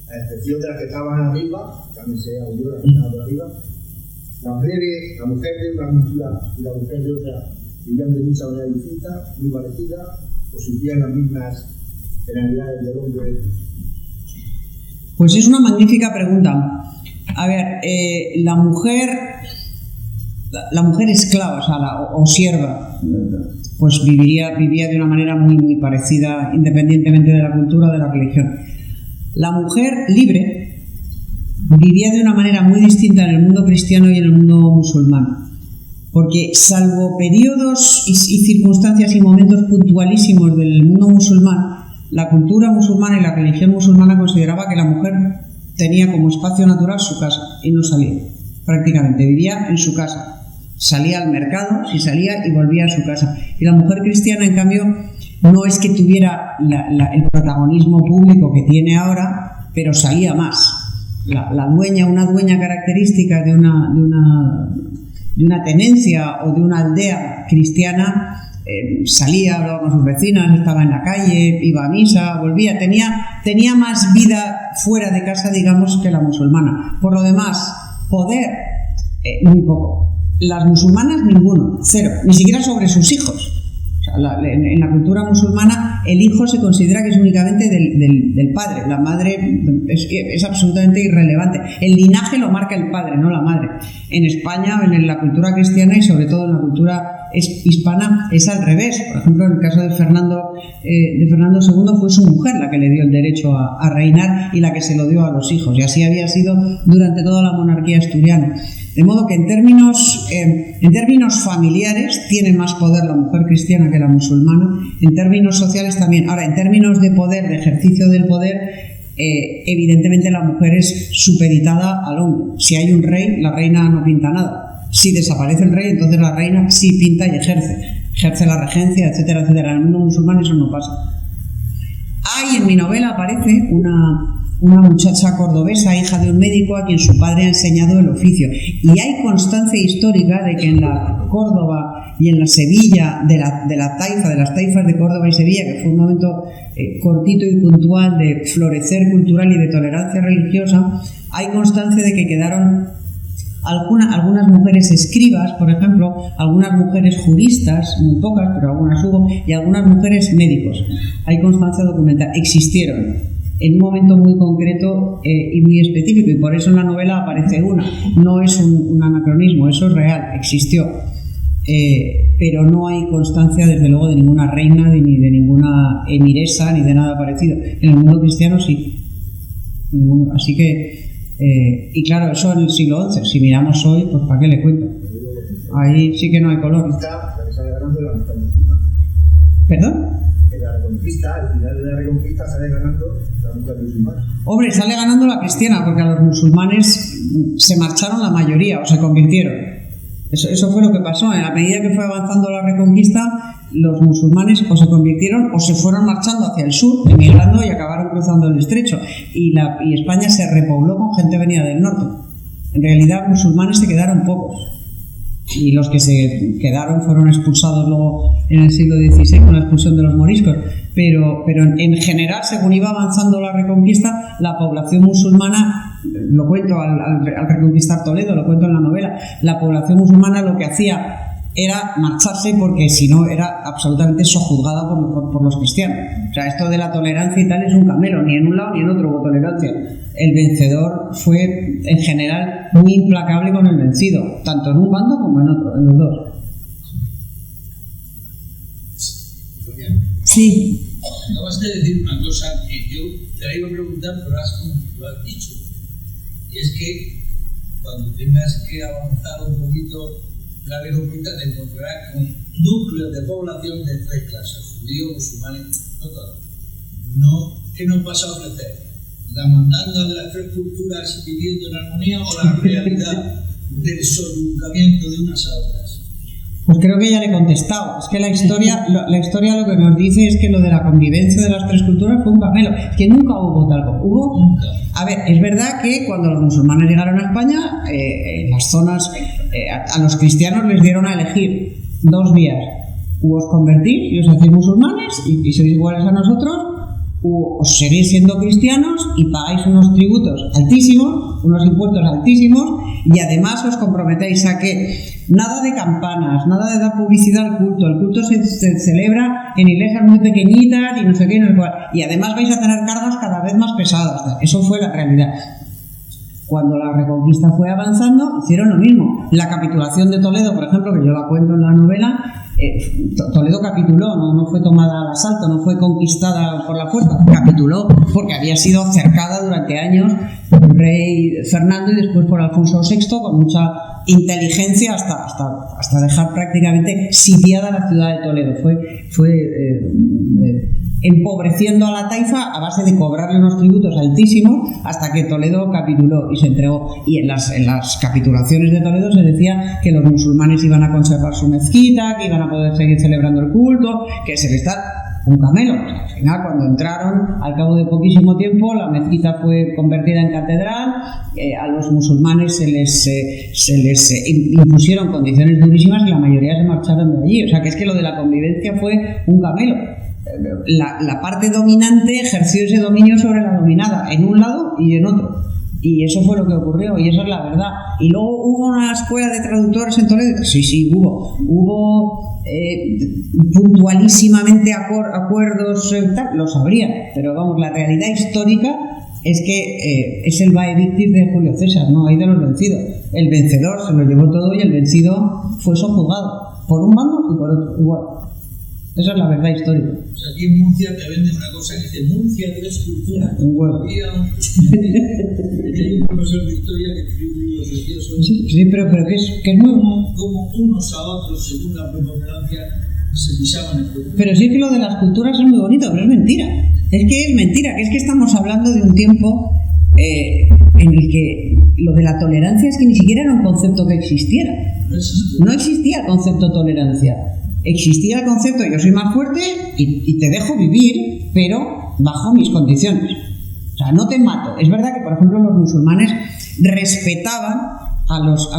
E: a excepción de las que estaban arriba, también se audió las que estaban por arriba, la mujer de una cultura y la mujer de otra vivían de mucha manera distinta, muy parecida, o sufrían las mismas penalidades del hombre.
D: Pues es una magnífica pregunta. A ver, la mujer esclava, o sierva, pues vivía de una manera muy parecida, independientemente de la cultura o de la religión. La mujer libre vivía de una manera muy distinta en el mundo cristiano y en el mundo musulmán, porque salvo periodos y circunstancias y momentos puntualísimos del mundo musulmán, la cultura musulmana y la religión musulmana consideraba que la mujer tenía como espacio natural su casa y no salía, prácticamente vivía en su casa. Salía al mercado, si salía, y volvía a su casa. Y la mujer cristiana, en cambio, no es que tuviera el protagonismo público que tiene ahora, pero salía más. Una dueña característica de una tenencia o de una aldea cristiana, salía, hablaba con sus vecinas, estaba en la calle, iba a misa, volvía, tenía más vida fuera de casa, digamos, que la musulmana. Por lo demás, poder, muy poco. Las musulmanas, ninguno, cero, ni siquiera sobre sus hijos. O sea, en la cultura musulmana, el hijo se considera que es únicamente del padre. La madre es absolutamente irrelevante. El linaje lo marca el padre, no la madre. En España, en la cultura cristiana y sobre todo en la cultura hispana, es al revés. Por ejemplo, en el caso de Fernando II, fue su mujer la que le dio el derecho a reinar y la que se lo dio a los hijos. Y así había sido durante toda la monarquía asturiana. De modo que en términos familiares tiene más poder la mujer cristiana que la musulmana, en términos sociales también. Ahora, en términos de poder, de ejercicio del poder, evidentemente la mujer es supeditada al hombre. Si hay un rey, la reina no pinta nada. Si desaparece el rey, entonces la reina sí pinta y ejerce la regencia, etcétera, etcétera. En el mundo musulmán eso no pasa. En mi novela aparece una muchacha cordobesa, hija de un médico a quien su padre ha enseñado el oficio. Y hay constancia histórica de que en la Córdoba y en la Sevilla, de las taifas de Córdoba y Sevilla, que fue un momento cortito y puntual de florecer cultural y de tolerancia religiosa, hay constancia de que quedaron algunas mujeres escribas, por ejemplo, algunas mujeres juristas, muy pocas, pero algunas hubo, y algunas mujeres médicos. Hay constancia documental, existieron en un momento muy concreto y muy específico, y por eso en la novela aparece una. No es un anacronismo, eso es real, existió. Pero no hay constancia, desde luego, de ninguna reina, ni de ninguna emiresa, ni de nada parecido. En el mundo cristiano sí. Así que, y claro, eso en el siglo XI. Si miramos hoy, pues ¿para qué le cuento? Ahí sí que no hay color. ¿Perdón?
E: En la Reconquista, al final de la Reconquista, sale ganando la mujer musulmana.
D: Hombre, sale ganando la cristiana, porque a los musulmanes se marcharon la mayoría, o se convirtieron. Eso fue lo que pasó. En la medida que fue avanzando la Reconquista, los musulmanes o se convirtieron o se fueron marchando hacia el sur, emigrando, y acabaron cruzando el estrecho. Y España se repobló con gente venida del norte. En realidad, musulmanes se quedaron pocos. Y los que se quedaron fueron expulsados luego en el siglo XVI con la expulsión de los moriscos. Pero en general, según iba avanzando la Reconquista, la población musulmana, lo cuento al reconquistar Toledo, lo cuento en la novela, la población musulmana lo que hacía era marcharse, porque si no era absolutamente sojuzgada por los cristianos. O sea, esto de la tolerancia y tal es un camelo, ni en un lado ni en otro hubo tolerancia. El vencedor fue en general muy implacable con el vencido, tanto en un bando como en otro, en los dos. Sí.
F: Acabas de decir una cosa que yo te la iba a preguntar, pero lo has dicho. Y es que cuando tengas que avanzar un poquito la Reconquista, te encontrarás con núcleos de población de tres clases: judíos, musulmanes, no todos, ¿Qué nos vas a ofrecer? ¿La mandanga de las tres culturas viviendo en armonía o la realidad del soyuncamiento de unas a otras?
D: Pues creo que ya le he contestado. Es que la historia lo que nos dice es que lo de la convivencia de las tres culturas fue un camelo. Que nunca hubo tal cosa. A ver, es verdad que cuando los musulmanes llegaron a España, en las zonas, a los cristianos les dieron a elegir dos vías. O os convertís y os hacéis musulmanes y sois iguales a nosotros, o os seguís siendo cristianos y pagáis unos tributos altísimos, unos impuestos altísimos, y además os comprometéis a que nada de campanas, nada de dar publicidad al culto. El culto se celebra en iglesias muy pequeñitas y no sé qué, no sé cuál. Y además vais a tener cargas cada vez más pesadas. Eso fue la realidad. Cuando la Reconquista fue avanzando, hicieron lo mismo. La capitulación de Toledo, por ejemplo, que yo la cuento en la novela, Toledo capituló, no fue tomada al asalto, no fue conquistada por la fuerza, capituló porque había sido cercada durante años por el rey Fernando y después por Alfonso VI con mucha inteligencia hasta dejar prácticamente sitiada la ciudad de Toledo. Fue empobreciendo a la taifa a base de cobrarle unos tributos altísimos hasta que Toledo capituló y se entregó. Y en las capitulaciones de Toledo se decía que los musulmanes iban a conservar su mezquita, que iban a poder seguir celebrando el culto, que se les da un camelo. Al final, cuando entraron, al cabo de poquísimo tiempo, la mezquita fue convertida en catedral. A los musulmanes se les impusieron condiciones durísimas y la mayoría se marcharon de allí. O sea, que es que lo de la convivencia fue un camelo. La parte dominante ejerció ese dominio sobre la dominada, en un lado y en otro. Y eso fue lo que ocurrió, y eso es la verdad. Y luego hubo una escuela de traductores en Toledo. Sí, hubo puntualísimamente acuerdos, tal, lo sabría. Pero vamos, la realidad histórica es que es el vae victis de Julio César, no hay de los vencidos. El vencedor se lo llevó todo y el vencido fue sojuzgado por un bando y por otro, igual. Esa es la verdad histórica.
F: O sea, aquí en Murcia te venden una cosa que dice Murcia tres culturas.
D: Un huevo.
F: Había un profesor de historia que escribió un libro precioso.
D: Sí, pero que es muy...
F: Como unos a otros, según la preponderancia, se pisaban el cuerpo.
D: Pero sí que lo de las culturas es muy bonito, pero es mentira. Es que estamos hablando de un tiempo en el que lo de la tolerancia es que ni siquiera era un concepto que existiera. No existía el concepto tolerancia. Existía el concepto yo soy más fuerte y te dejo vivir, pero bajo mis condiciones. O sea, no te mato. Es verdad que, por ejemplo, los musulmanes respetaban a los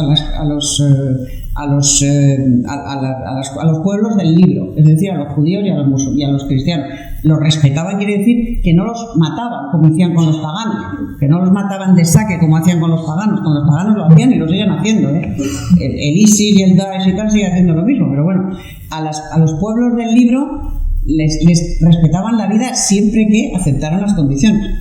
D: pueblos del libro, es decir, a los judíos y a los cristianos. Los respetaban, quiere decir que no los mataban como hacían con los paganos, que no los mataban de saque como hacían con los paganos. Con los paganos lo hacían y lo siguen haciendo, El ISIS y el Daesh y tal siguen haciendo lo mismo, pero bueno, a los pueblos del libro les respetaban la vida siempre que aceptaran las condiciones.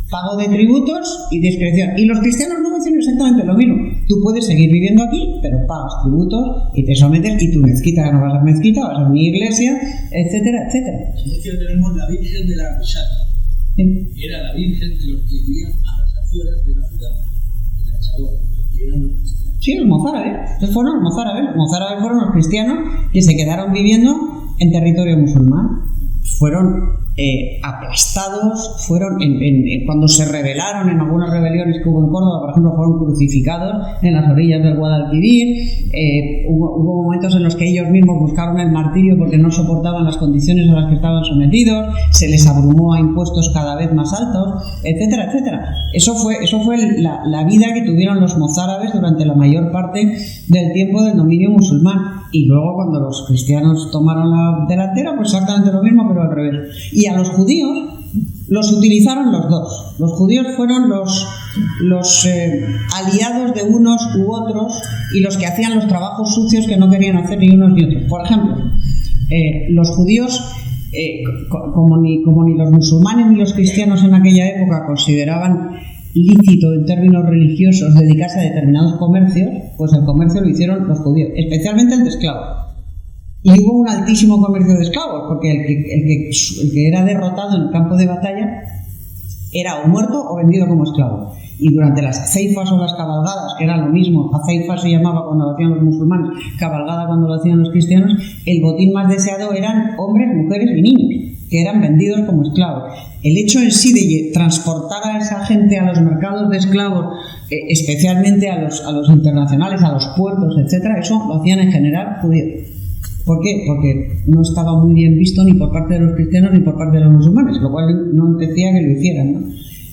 D: Pago de tributos y discreción. Y los cristianos no hacen exactamente lo mismo. Tú puedes seguir viviendo aquí, pero pagas tributos y te sometes, y tu mezquita, ya no vas a mezquita, vas a mi iglesia, etcétera, etcétera.
F: En Murcia tenemos la Virgen de la Risata.
D: Sí.
F: Era la Virgen de los que vivían a las afueras de la ciudad, de la Chabola, que eran los cristianos. Sí, los mozárabes. Estos fueron los mozárabes. Los mozárabes fueron los cristianos que se quedaron viviendo en territorio musulmán. Fueron aplastados, cuando se rebelaron en algunas rebeliones que hubo en Córdoba, por ejemplo, fueron crucificados en las orillas del Guadalquivir. Hubo momentos en los que ellos mismos buscaron el martirio porque no soportaban las condiciones a las que estaban sometidos, se les abrumó a impuestos cada vez más altos, etcétera, etcétera. Eso fue la vida que tuvieron los mozárabes durante la mayor parte del tiempo del dominio musulmán. Y luego, cuando los cristianos tomaron la delantera, pues exactamente lo mismo, pero al revés. Y a los judíos los utilizaron los dos. Los judíos fueron los aliados de unos u otros y los que hacían los trabajos sucios que no querían hacer ni unos ni otros. Por ejemplo, los judíos, como ni los musulmanes ni los cristianos en aquella época consideraban lícito en términos religiosos dedicarse a determinados comercios, pues el comercio lo hicieron los judíos, especialmente el de esclavos. Y hubo un altísimo comercio de esclavos, porque el que era derrotado en el campo de batalla era o muerto o vendido como esclavo. Y durante las aceifas o las cabalgadas, que era lo mismo, aceifa se llamaba cuando lo hacían los musulmanes, cabalgada cuando lo hacían los cristianos, el botín más deseado eran hombres, mujeres y niños.
D: que eran vendidos como esclavos. El hecho en sí de transportar a esa gente a los mercados de esclavos, especialmente a los internacionales, a los puertos, etcétera, eso lo hacían en general judíos. ¿Por qué? Porque no estaba muy bien visto ni por parte de los cristianos ni por parte de los musulmanes, lo cual no impedía que lo hicieran, ¿no?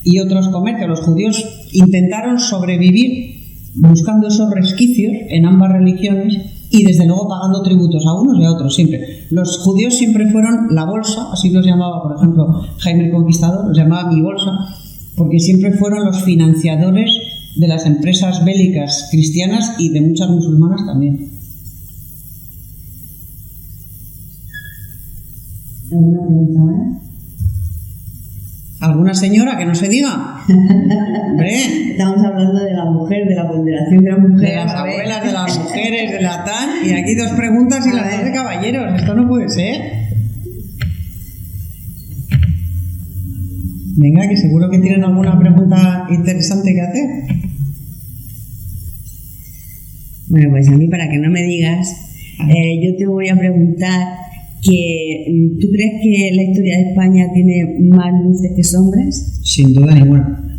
D: Y otros comercios, los judíos intentaron sobrevivir buscando esos resquicios en ambas religiones y desde luego pagando tributos a unos y a otros siempre. Los judíos siempre fueron la bolsa, así los llamaba, por ejemplo, Jaime el Conquistador, los llamaba mi bolsa, porque siempre fueron los financiadores de las empresas bélicas cristianas y de muchas musulmanas también.
C: ¿Alguna pregunta más?
D: ¿Alguna señora que no se diga? Hombre,
C: estamos hablando de la mujer, de la ponderación de la mujer,
D: de las abuelas, de las mujeres, de la tal, y aquí 2 preguntas y las 2 de caballeros. Esto no puede ser. Venga, que seguro que tienen alguna pregunta interesante que hacer.
C: Bueno, pues a mí, para que no me digas, yo te voy a preguntar que ¿tú crees que la historia de España tiene más luces que sombras?
D: Sin duda ninguna,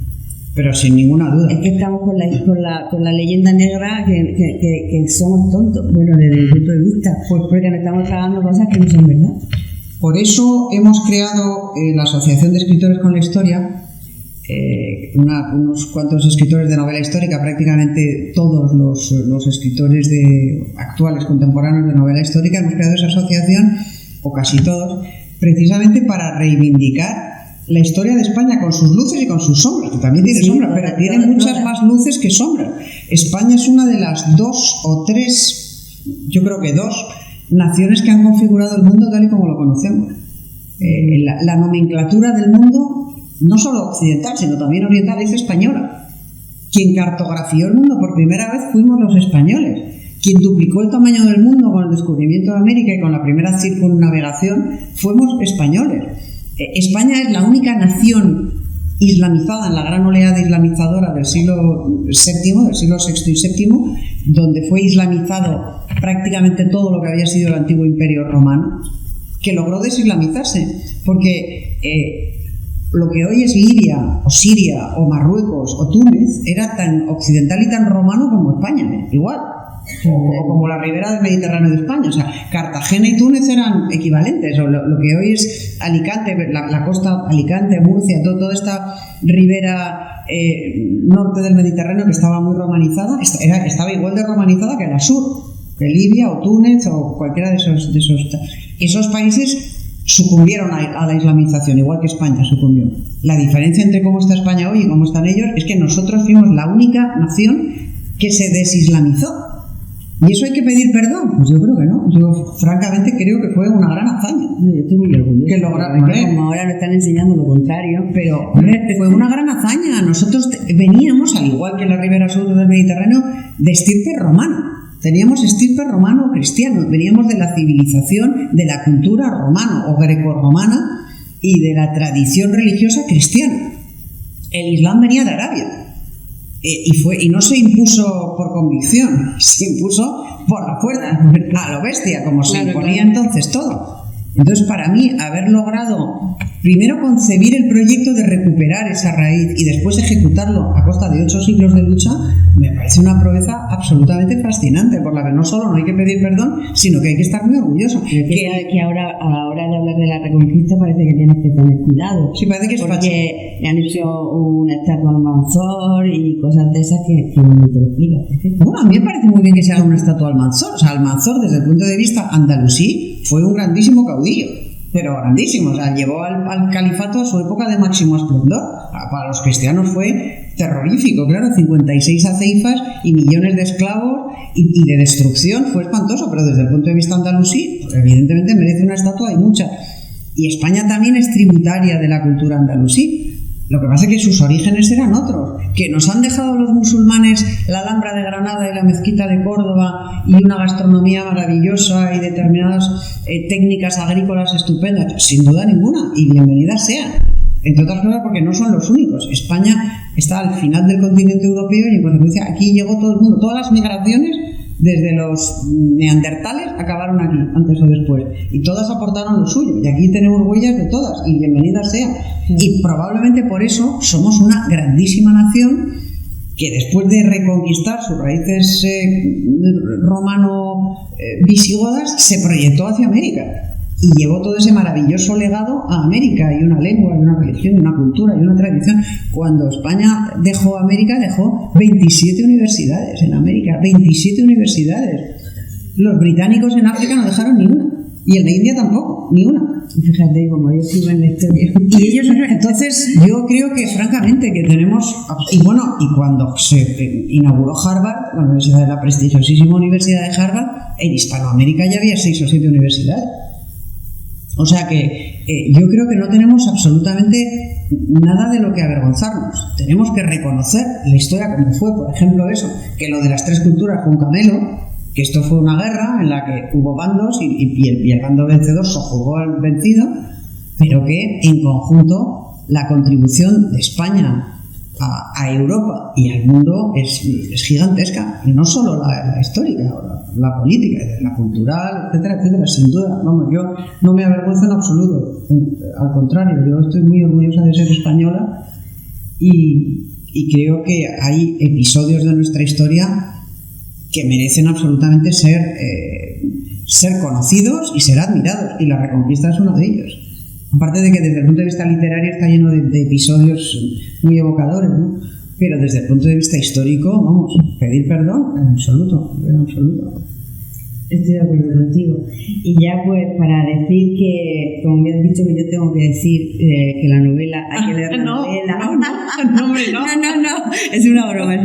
D: pero sin ninguna duda.
C: Es que estamos con la leyenda negra que somos tontos, bueno, desde mi punto de vista, pues porque nos estamos tragando cosas que no son verdad.
D: Por eso hemos creado la Asociación de Escritores con la Historia, unos cuantos escritores de novela histórica, prácticamente todos los escritores actuales contemporáneos de novela histórica. Hemos creado esa asociación, o casi todos, precisamente para reivindicar la historia de España con sus luces y con sus sombras, que también tiene sombras, pero tiene muchas más luces que sombras. España es una de las 2 o 3, yo creo que 2 naciones que han configurado el mundo tal y como lo conocemos. La nomenclatura del mundo, no solo occidental, sino también oriental, es española. Quien cartografió el mundo por primera vez fuimos los españoles. Quien duplicó el tamaño del mundo con el descubrimiento de América y con la primera circunnavegación fuimos españoles. España es la única nación islamizada en la gran oleada islamizadora del siglo VII, del siglo VI y VII, donde fue islamizado prácticamente todo lo que había sido el antiguo imperio romano, que logró desislamizarse, porque lo que hoy es Libia, o Siria, o Marruecos, o Túnez, era tan occidental y tan romano como España, igual, o como la ribera del Mediterráneo de España. O sea, Cartagena y Túnez eran equivalentes, o lo que hoy es Alicante, la costa Alicante, Murcia, toda esta ribera norte del Mediterráneo, que estaba muy romanizada, estaba igual de romanizada que la sur, que Libia, o Túnez, o cualquiera de esos países. Sucumbieron a la islamización, igual que España sucumbió. La diferencia entre cómo está España hoy y cómo están ellos es que nosotros fuimos la única nación que se desislamizó. ¿Y eso hay que pedir perdón? Pues yo creo que no. Yo francamente creo que fue una gran hazaña.
C: Yo estoy muy orgulloso.
D: Que lograron,
C: como ahora nos están enseñando lo contrario.
D: Pero, fue una gran hazaña. Nosotros veníamos, al igual que la ribera sur del Mediterráneo, de estirpe romana. Teníamos estirpe romano o cristiano, veníamos de la civilización, de la cultura romana o grecorromana y de la tradición religiosa cristiana. El Islam venía de Arabia y no se impuso por convicción, se impuso por la fuerza, a lo bestia, como se imponía entonces todo. Entonces, para mí, haber logrado primero concebir el proyecto de recuperar esa raíz y después ejecutarlo a costa de 8 siglos de lucha, me parece una proeza absolutamente fascinante, por la que no solo no hay que pedir perdón, sino que hay que estar muy orgulloso.
C: Que ahora, a la hora de hablar de la Reconquista, parece que tienes que tener cuidado.
D: Sí, parece que es
C: porque le han hecho una estatua al Almanzor y cosas de esas que no te lo explicas. ¿Por qué?
D: Bueno, a mí me parece muy bien que se haga una estatua al Almanzor. O sea, Almanzor, desde el punto de vista andalusí, fue un grandísimo caudillo, pero grandísimo. O sea, llevó al califato a su época de máximo esplendor. Para los cristianos fue terrorífico, claro, 56 aceifas y millones de esclavos y de destrucción, fue espantoso, pero desde el punto de vista andalusí, pues evidentemente merece una estatua, hay muchas. Y España también es tributaria de la cultura andalusí. Lo que pasa es que sus orígenes eran otros, que nos han dejado los musulmanes la Alhambra de Granada y la Mezquita de Córdoba y una gastronomía maravillosa y determinadas técnicas agrícolas estupendas, sin duda ninguna, y bienvenidas sean. Entre otras cosas porque no son los únicos. España está al final del continente europeo y en consecuencia aquí llegó todo el mundo. Todas las migraciones Desde los neandertales acabaron aquí, antes o después, y todas aportaron lo suyo, y aquí tenemos huellas de todas, y bienvenidas sean. Y probablemente por eso somos una grandísima nación que después de reconquistar sus raíces romano-visigodas se proyectó hacia América y llevó todo ese maravilloso legado a América, y una lengua, y una religión, y una cultura, y una tradición. Cuando España dejó América, dejó 27 universidades en América, 27 universidades. Los británicos en África no dejaron ni una, y en la India tampoco, ni una.
C: Fíjate como yo sigo en la historia.
D: Y ellos, entonces, yo creo que francamente que tenemos, y bueno, y cuando se inauguró Harvard, la prestigiosísima Universidad de Harvard, en Hispanoamérica ya había 6 o 7 universidades. O sea que yo creo que no tenemos absolutamente nada de lo que avergonzarnos. Tenemos que reconocer la historia como fue, por ejemplo eso, que lo de las 3 culturas fue un camelo, que esto fue una guerra en la que hubo bandos y el bando vencedor sojuzgó al vencido, pero que en conjunto la contribución de España a Europa y al mundo es gigantesca, y no solo la histórica, la política, la cultural, etcétera, etcétera, sin duda. Vamos, yo no me avergüenzo en absoluto, al contrario, yo estoy muy orgullosa de ser española, y creo que hay episodios de nuestra historia que merecen absolutamente ser conocidos y ser admirados, y la Reconquista es uno de ellos. Aparte de que desde el punto de vista literario está lleno de episodios muy evocadores, ¿no? Pero desde el punto de vista histórico, vamos, pedir perdón en absoluto, en absoluto.
C: Estoy de acuerdo contigo. Y ya pues para decir que, como me has dicho que yo tengo que decir que la novela, hay que leer la novela. No, es una broma.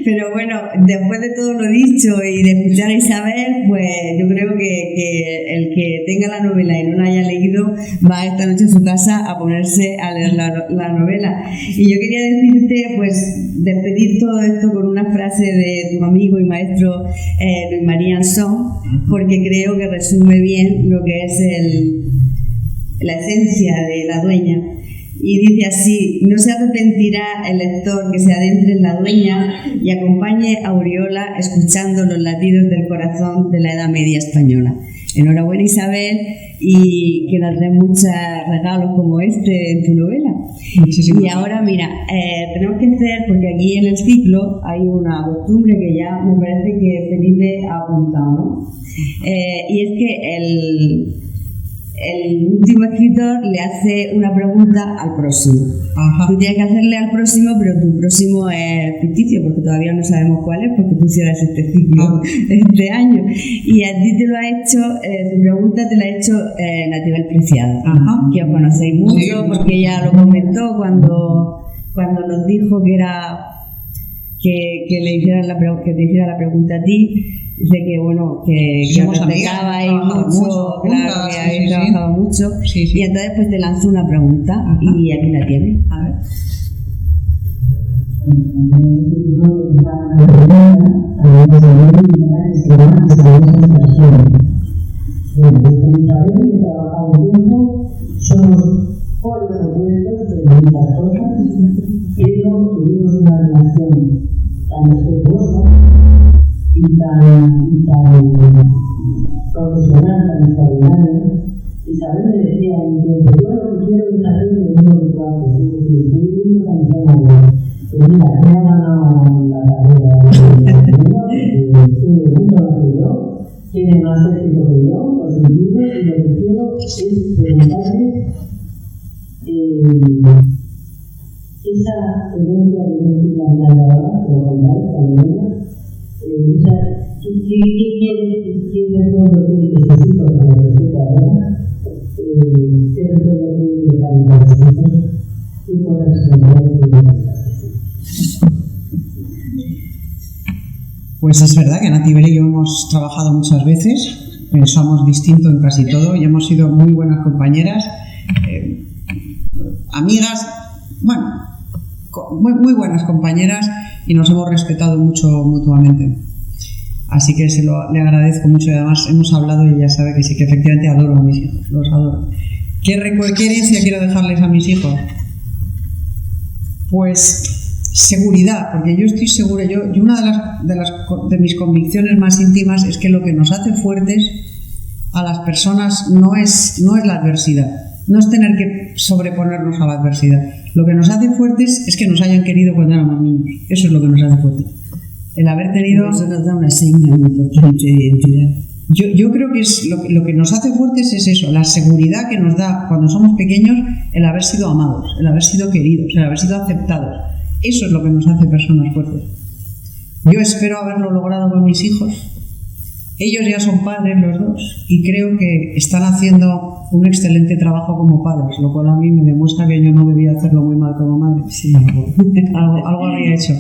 C: Pero bueno, después de todo lo dicho y de escuchar a Isabel, pues yo creo que el que tenga la novela y no la haya leído va esta noche a su casa a ponerse a leer la novela. Y yo quería decirte, pues, despedir todo esto con una frase de tu amigo y maestro Luis María Anson, porque creo que resume bien lo que es la esencia de La dueña. Y dice así: no se arrepentirá el lector que se adentre en La dueña y acompañe a Uriola escuchando los latidos del corazón de la Edad Media española. Enhorabuena, Isabel, y que nos den muchos regalos como este en tu novela. Y ahora mira, tenemos que hacer, porque aquí en el ciclo hay una costumbre que ya me parece que Felipe ha apuntado, ¿no? Y es que el último escritor le hace una pregunta al próximo. Ajá. Tú tienes que hacerle al próximo, pero tu próximo es ficticio, porque todavía no sabemos cuál es, porque tú cierras este ciclo este año. Y a ti te lo ha hecho, tu pregunta te la ha hecho Natibel Preciado, que os conocéis mucho, porque ella lo comentó cuando nos dijo que le hicieran que te hiciera la pregunta a ti. Dice que bueno, que os respetaba mucho, claro, que habéis trabajado mucho. Y entonces pues te lanzó una pregunta. Ajá. Y aquí la tienes. A ver.
G: Somos pueblos opuestos de muchas cosas, pero tuvimos una relación tan respetuosa y tan profesional, tan extraordinaria. Isabel me decía en tiempo: yo lo que quiero es hacer lo mismo que tú haces. Digo, si estoy viviendo cuando estoy mayor, pues mira, me ha ganado la carrera porque tiene mucho más que yo, tiene más éxito que yo, por sus libros, y lo que quiero es preguntarle esa tendencia que yo estoy planteando ahora, pero contar esta manera. ¿Qué recuerdo tiene que sus hijos con respecto a ahora? ¿Qué recuerdo tiene que dejar para sus hijos? ¿Qué cosas se me
D: Pues es verdad que Natibel y yo hemos trabajado muchas veces, pensamos distinto en casi todo y hemos sido muy buenas compañeras, amigas, bueno, muy buenas compañeras, y nos hemos respetado mucho mutuamente. Así que le agradezco mucho, y además hemos hablado y ella sabe que sí, que efectivamente adoro a mis hijos, los adoro. ¿Qué herencia quiero dejarles a mis hijos? Pues seguridad, porque yo estoy segura, yo una de mis convicciones más íntimas es que lo que nos hace fuertes a las personas no es la adversidad, no es tener que sobreponernos a la adversidad. Lo que nos hace fuertes es que nos hayan querido cuando éramos niños. Eso es lo que nos hace fuertes. El haber tenido...
C: Eso nos da una seña muy importante de identidad.
D: Yo creo que es lo que nos hace fuertes es eso, la seguridad que nos da cuando somos pequeños el haber sido amados, el haber sido queridos, el haber sido aceptados. Eso es lo que nos hace personas fuertes. Yo espero haberlo logrado con mis hijos. Ellos ya son padres los dos y creo que están haciendo un excelente trabajo como padres, lo cual a mí me demuestra que yo no debía hacerlo muy mal como madre.
C: Sí,
D: algo habría hecho.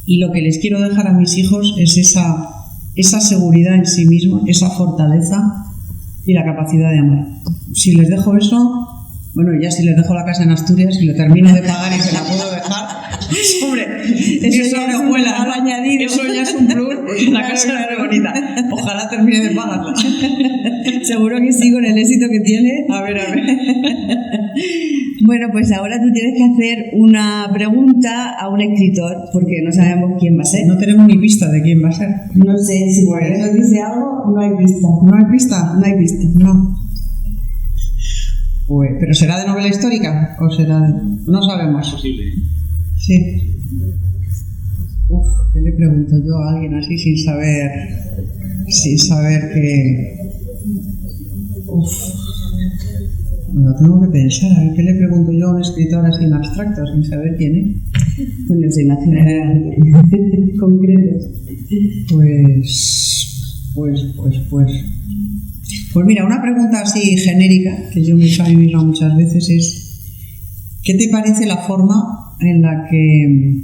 D: Y lo que les quiero dejar a mis hijos es esa seguridad en sí mismos, esa fortaleza y la capacidad de amar. Si les dejo eso, bueno, ya si les dejo la casa en Asturias y lo termino de pagar y se la puedo dejar, hombre, eso ya es un añadido. Eso ya es un plus, porque la casa es muy bonita. Ojalá termine de pagarla.
C: Seguro que sí, con el éxito que tiene.
D: A ver.
C: Bueno, pues ahora tú tienes que hacer una pregunta a un escritor, porque no sabemos quién va a ser.
D: No tenemos ni pista de quién va a ser.
C: No sé, si por eso dice algo, no hay pista.
D: ¿No hay pista?
C: No hay pista.
D: No. Pues, ¿pero será de novela histórica? ¿O será de...? No sabemos.
A: Es posible.
D: Sí. Uf, ¿qué le pregunto yo a alguien así sin saber que... Uf. Bueno, tengo que pensar, a ver, ¿qué le pregunto yo a un escritor así en abstracto, sin saber quién es?
C: Pues se imagina concretos.
D: Pues mira, una pregunta así genérica, que yo me he hecho a mí misma muchas veces, es ¿qué te parece la forma en la que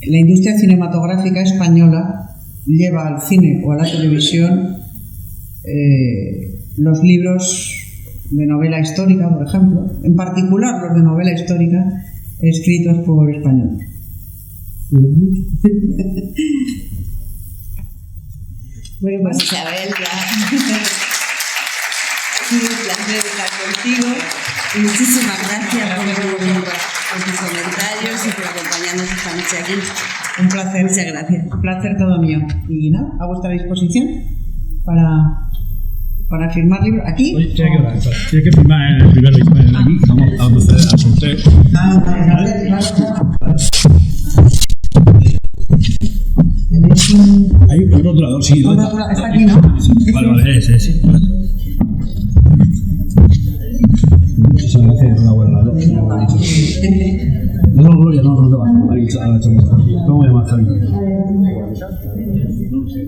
D: la industria cinematográfica española lleva al cine o a la televisión los libros de novela histórica, por ejemplo, en particular los de novela histórica escritos por españoles?
C: Bueno, pues Isabel, ya ha sido un placer estar contigo. Muchísimas gracias por tus comentarios y por acompañarnos esta noche aquí.
D: Un placer.
C: Muchas gracias.
D: Un placer todo mío. Y nada, a vuestra disposición para firmar libros. ¿Aquí?
A: Oye, tiene que firmar en el primer libro. Aquí vamos a proceder al sorteo. Hay un rotulador, sí.
D: Está aquí, ¿no?
A: Vale, ese. Muchas gracias, una buena lado. No, Gloria, no te va. Ahí está, ¿cómo llamas, Javi? No sé.